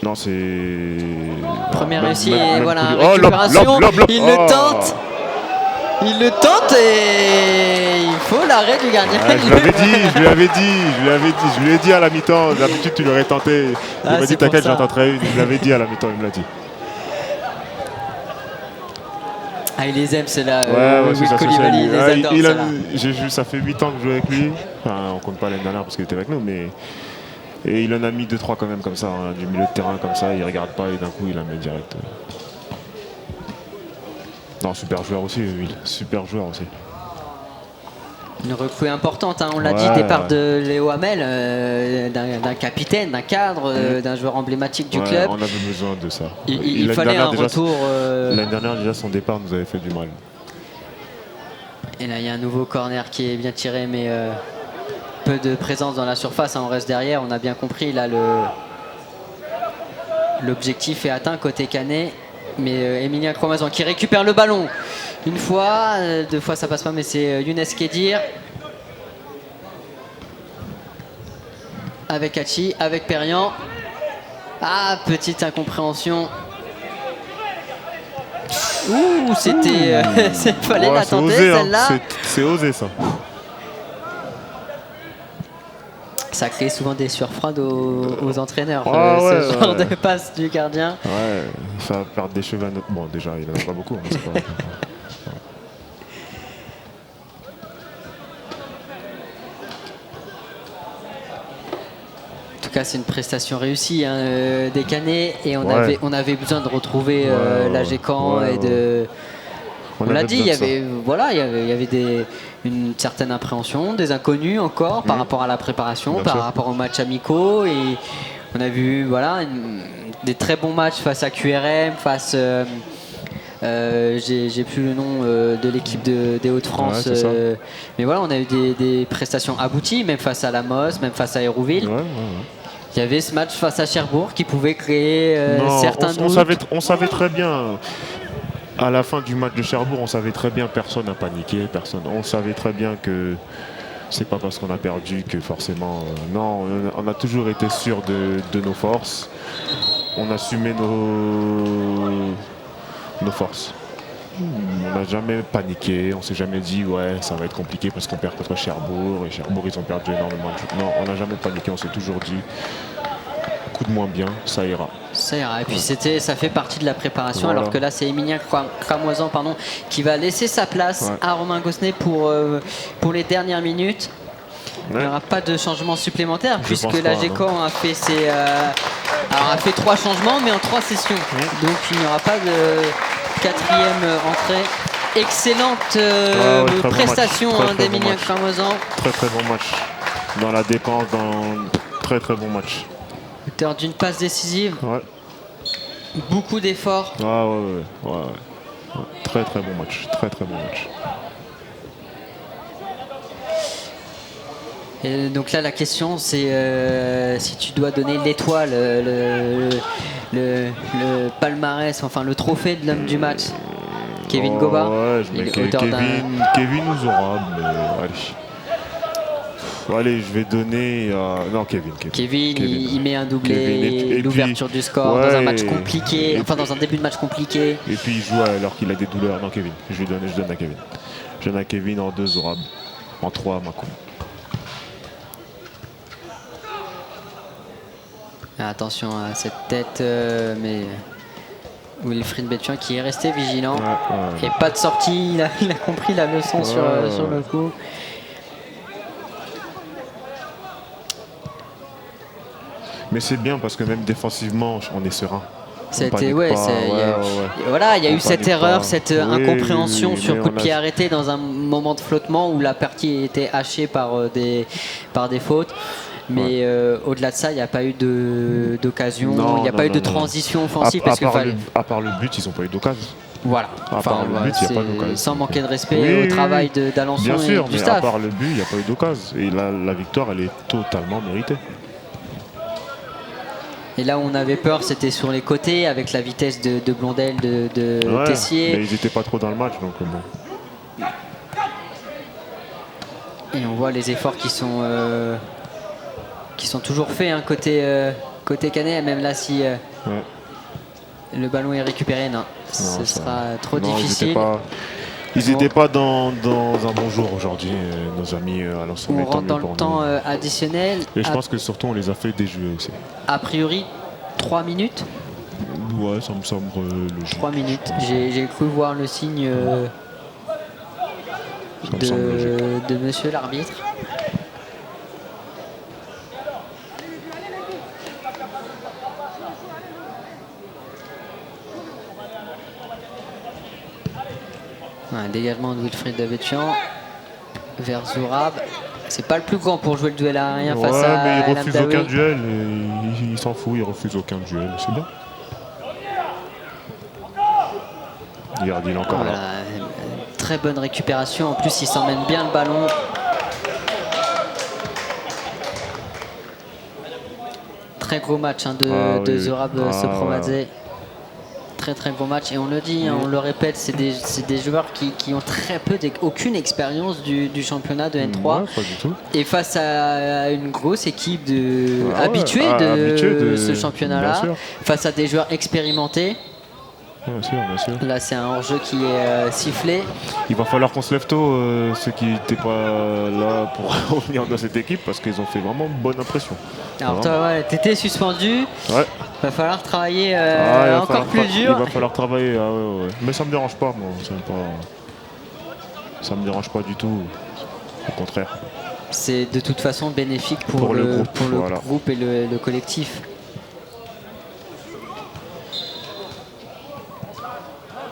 Non, c'est. Première réussite et voilà, récupération. Il le tente. Il le tente et il faut l'arrêt du gardien. Je lui ai dit à la mi-temps. D'habitude, tu l'aurais tenté. Il m'a dit t'inquiète, j'en tenterai une. Je l'avais dit à la mi-temps, il me l'a dit. Ah, il les aime, c'est là. C'est ça, Koulibaly, il les adore. Ça fait 8 ans que je joue avec lui. Enfin, on compte pas l'année dernière parce qu'il était avec nous, mais. Et il en a mis 2-3 quand même comme ça, hein, du milieu de terrain comme ça, il regarde pas et d'un coup il la met direct. Non, super joueur aussi, Will. Super joueur aussi. Une recrue importante, hein, on l'a dit, départ de Léo Hamel, d'un capitaine, d'un cadre, d'un joueur emblématique du club. On avait besoin de ça. Il fallait un retour. L'année dernière, déjà, son départ nous avait fait du mal. Et là, il y a un nouveau corner qui est bien tiré, mais peu de présence dans la surface. Hein, on reste derrière, on a bien compris. Là, l'objectif est atteint côté Canet. Mais Emilien Croix-Mazan qui récupère le ballon une fois, 2 fois ça passe pas, mais c'est Younes Kedir avec Hachi, avec Perriand. Ah, petite incompréhension. Ouh, c'était... fallait la tenter celle-là. C'est osé ça. Ça crée souvent des sueurs froides aux entraîneurs, ce genre de passe du gardien. Ouais, ça va perdre des cheveux à notre... Bon, déjà, il n'en a pas beaucoup. Hein, c'est pas... En tout cas, c'est une prestation réussie des Canets. Et on avait besoin de retrouver la Caen et de... On l'a dit, il y avait une certaine appréhension, des inconnus encore par rapport à la préparation, par rapport aux matchs amicaux. Et on a vu des très bons matchs face à QRM, face... j'ai plus le nom de l'équipe des Hauts-de-France. Mais voilà, on a eu des prestations abouties, même face à la Mosse, même face à Hérouville. Il y avait ce match face à Cherbourg qui pouvait créer certains doutes. On savait très bien... À la fin du match de Cherbourg, on savait très bien, personne n'a paniqué, personne. On savait très bien que c'est pas parce qu'on a perdu que forcément... non, on a toujours été sûr de nos forces. On assumait nos forces. On n'a jamais paniqué, on s'est jamais dit ça va être compliqué parce qu'on perd contre Cherbourg et Cherbourg ils ont perdu énormément de choses. Non, on n'a jamais paniqué, on s'est toujours dit coup de moins bien, ça ira. Ça ira. Et puis ça fait partie de la préparation, alors que là c'est Emilien Cramoisan qui va laisser sa place à Romain Gossenet pour les dernières minutes. Il n'y aura pas de changement supplémentaire puisque la Caen a fait a fait 3 changements mais en 3 sessions. Donc il n'y aura pas de 4e entrée. Excellente prestation d'Emilien Cramoisan. Très très bon match. Dans la défense, très très bon match. Auteur d'une passe décisive. Beaucoup d'efforts. Très très bon match. Très très bon match. Et donc là la question c'est si tu dois donner l'étoile, le palmarès, enfin le trophée de l'homme du match. Kevin Goba. Kevin nous aura, mais allez. Bon, allez, je vais donner à... Non, Kevin. Kevin. Il met un doublé, Kevin. l'ouverture du score ouais, dans un match compliqué, dans un début de match compliqué. Et puis il joue alors qu'il a des douleurs. Non, Kevin. Je donne à Kevin. Je donne à Kevin en 2, Zorab. En 3, Mako. Attention à cette tête, mais Wilfried Bethuin qui est resté vigilant. Et pas de sortie, il a compris la leçon sur le coup. Mais c'est bien parce que même défensivement, on est serein. C'était voilà, il y a eu cette erreur, cette incompréhension sur coup de pied arrêté dans un moment de flottement où la partie était hachée par des fautes. Mais au-delà de ça, il n'y a pas eu d'occasion, il n'y a pas eu de transition offensive. À part le but, ils n'ont pas eu d'occasion. Voilà. À part le but, il n'y a pas d'occasion. Sans manquer de respect au travail d'Alençon et du staff. Bien sûr, mais à part le but, il n'y a pas eu d'occasion. Et la victoire, elle est totalement méritée. Et là où on avait peur, c'était sur les côtés, avec la vitesse de Blondel, de Tessier. Mais ils n'étaient pas trop dans le match, donc bon. Et on voit les efforts qui sont toujours faits côté Canet, même là si le ballon est récupéré, ce sera trop difficile. Ils n'étaient pas dans un bon jour aujourd'hui, nos amis à l'ensemble. On rentre dans le temps additionnel. Et je pense que surtout on les a fait déjouer aussi. A priori, 3 minutes. Ouais, ça me semble logique. 3 minutes. J'ai cru voir le signe de monsieur l'arbitre. Un dégagement de Wilfried Bethuin vers Zorab. C'est pas le plus grand pour jouer le duel aérien face à mais il refuse Lamdaoui. aucun duel. Il s'en fout, il refuse aucun duel. C'est bien. Regarde, il est encore là. Très bonne récupération. En plus, il s'emmène bien le ballon. Très gros match de Zorab Sopromadze. Très gros match, et on le dit, on le répète, c'est des joueurs qui ont aucune expérience du championnat de N3. Pas du tout. Et face à une grosse équipe habituée de ce championnat-là, face à des joueurs expérimentés. Bien sûr. Là, c'est un hors-jeu qui est sifflé. Il va falloir qu'on se lève tôt, ceux qui n'étaient pas là pour revenir dans cette équipe, parce qu'ils ont fait vraiment bonne impression. Alors toi, t'étais suspendu. Ouais. Va falloir travailler encore plus dur. Il va falloir travailler, mais ça me dérange pas, moi. Ça me dérange pas du tout. Au contraire. C'est de toute façon bénéfique pour le groupe et le collectif.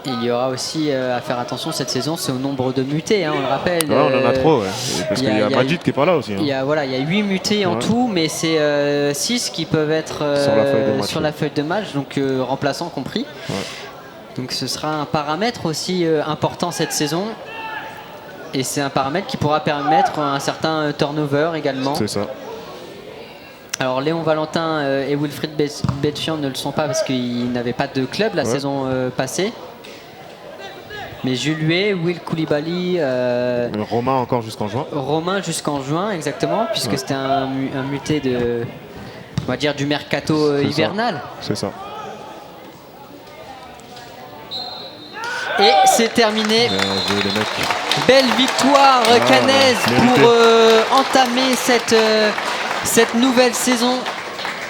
Il y aura aussi à faire attention cette saison, c'est au nombre de mutés, on le rappelle. On en a trop, parce qu'il y a Majid qui est pas là aussi. Il y a 8 mutés en tout, mais c'est 6 qui peuvent être sur la feuille de match, donc remplaçants compris. Ouais. Donc ce sera un paramètre aussi important cette saison. Et c'est un paramètre qui pourra permettre un certain turnover également. C'est ça. Alors Léon Valentin et Wilfried Bethuin ne le sont pas parce qu'ils n'avaient pas de club la saison passée. Mais Jules Huet, Will Koulibaly... Romain encore jusqu'en juin. Romain jusqu'en juin, exactement, puisque c'était un muté on va dire, du mercato hivernal. C'est ça. Et c'est terminé. Bien joué, les mecs. Belle victoire canaise pour entamer cette nouvelle saison.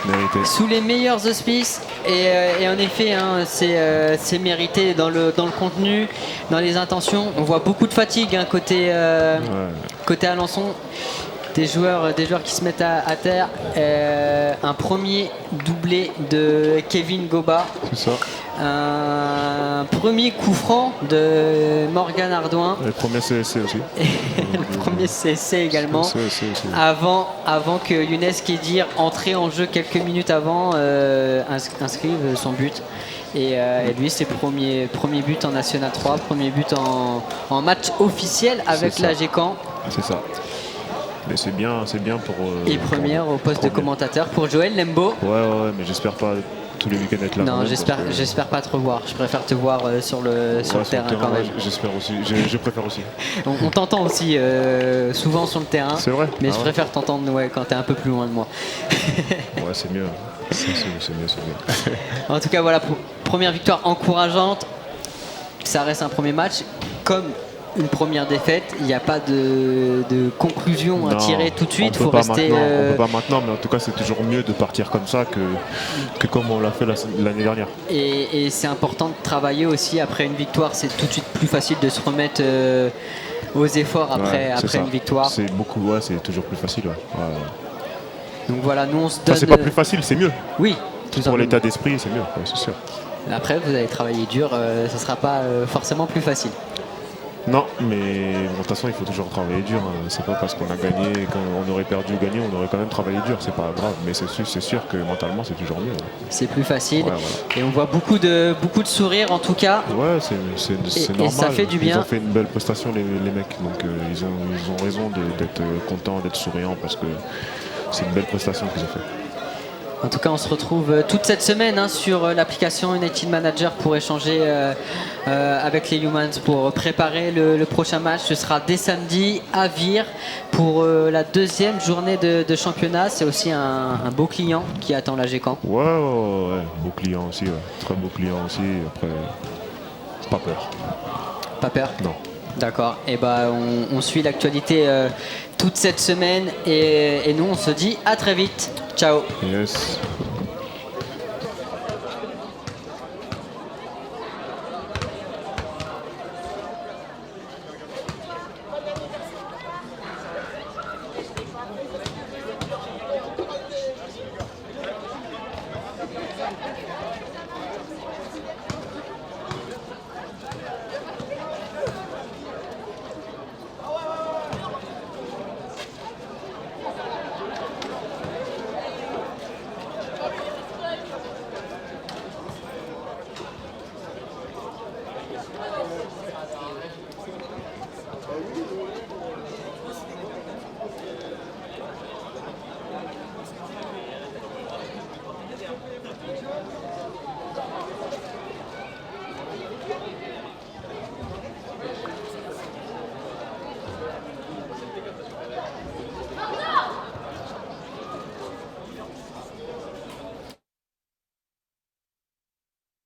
Mérité. Sous les meilleurs auspices. Et en effet, c'est mérité dans le contenu, dans les intentions. On voit beaucoup de fatigue côté Alençon. Des joueurs qui se mettent à terre. Un premier doublé de Kevin Goba. C'est ça. Un premier coup franc de Morgan Ardouin. Le premier CSC aussi. Le premier CSC également. CSC aussi. Avant que Younes Kedir, entré en jeu quelques minutes avant, inscrive son but. Et lui, c'est premier but en National 3, premier but en match officiel avec l'AG Caen. C'est ça. Mais c'est bien pour... et première au poste de commentateur pour Joël Lembo. Ouais, mais j'espère pas tous les week-ends être là. Non, même, j'espère pas te revoir. Je préfère te voir sur le terrain quand même. J'espère aussi. Je préfère aussi. On t'entend aussi souvent sur le terrain. C'est vrai. Mais je préfère t'entendre quand t'es un peu plus loin de moi. Ouais, c'est mieux. C'est mieux. En tout cas, voilà, première victoire encourageante. Ça reste un premier match. Comme une première défaite, il n'y a pas de conclusion à tirer tout de suite. On peut pas maintenant, mais en tout cas, c'est toujours mieux de partir comme ça que comme on l'a fait l'année dernière. Et c'est important de travailler aussi après une victoire. C'est tout de suite plus facile de se remettre aux efforts après une victoire. C'est c'est toujours plus facile. Ouais. Donc voilà, nous on se donne. C'est pas plus facile, c'est mieux. Oui, pour l'état d'esprit, c'est mieux, c'est sûr. Après, vous allez travailler dur, ce sera pas forcément plus facile. Non, mais de toute façon, il faut toujours travailler dur. C'est pas parce qu'on a gagné, qu'on aurait perdu ou gagné, on aurait quand même travaillé dur. C'est pas grave, mais c'est sûr que mentalement, c'est toujours mieux. C'est plus facile. Ouais, voilà. Et on voit beaucoup de sourires en tout cas. Ouais, c'est normal. Et ça fait du bien. Ils ont fait une belle prestation, les mecs. Donc ils ont raison d'être contents, d'être souriants parce que c'est une belle prestation qu'ils ont fait. En tout cas, on se retrouve toute cette semaine sur l'application United Manager pour échanger avec les Humans pour préparer le prochain match. Ce sera dès samedi à Vire pour la deuxième journée de championnat. C'est aussi un beau client qui attend la Gécamp. Ouais, beau client aussi, très beau client aussi. Après, pas peur. Pas peur ? Non. D'accord. Et on suit l'actualité toute cette semaine et nous on se dit à très vite. Ciao. Yes.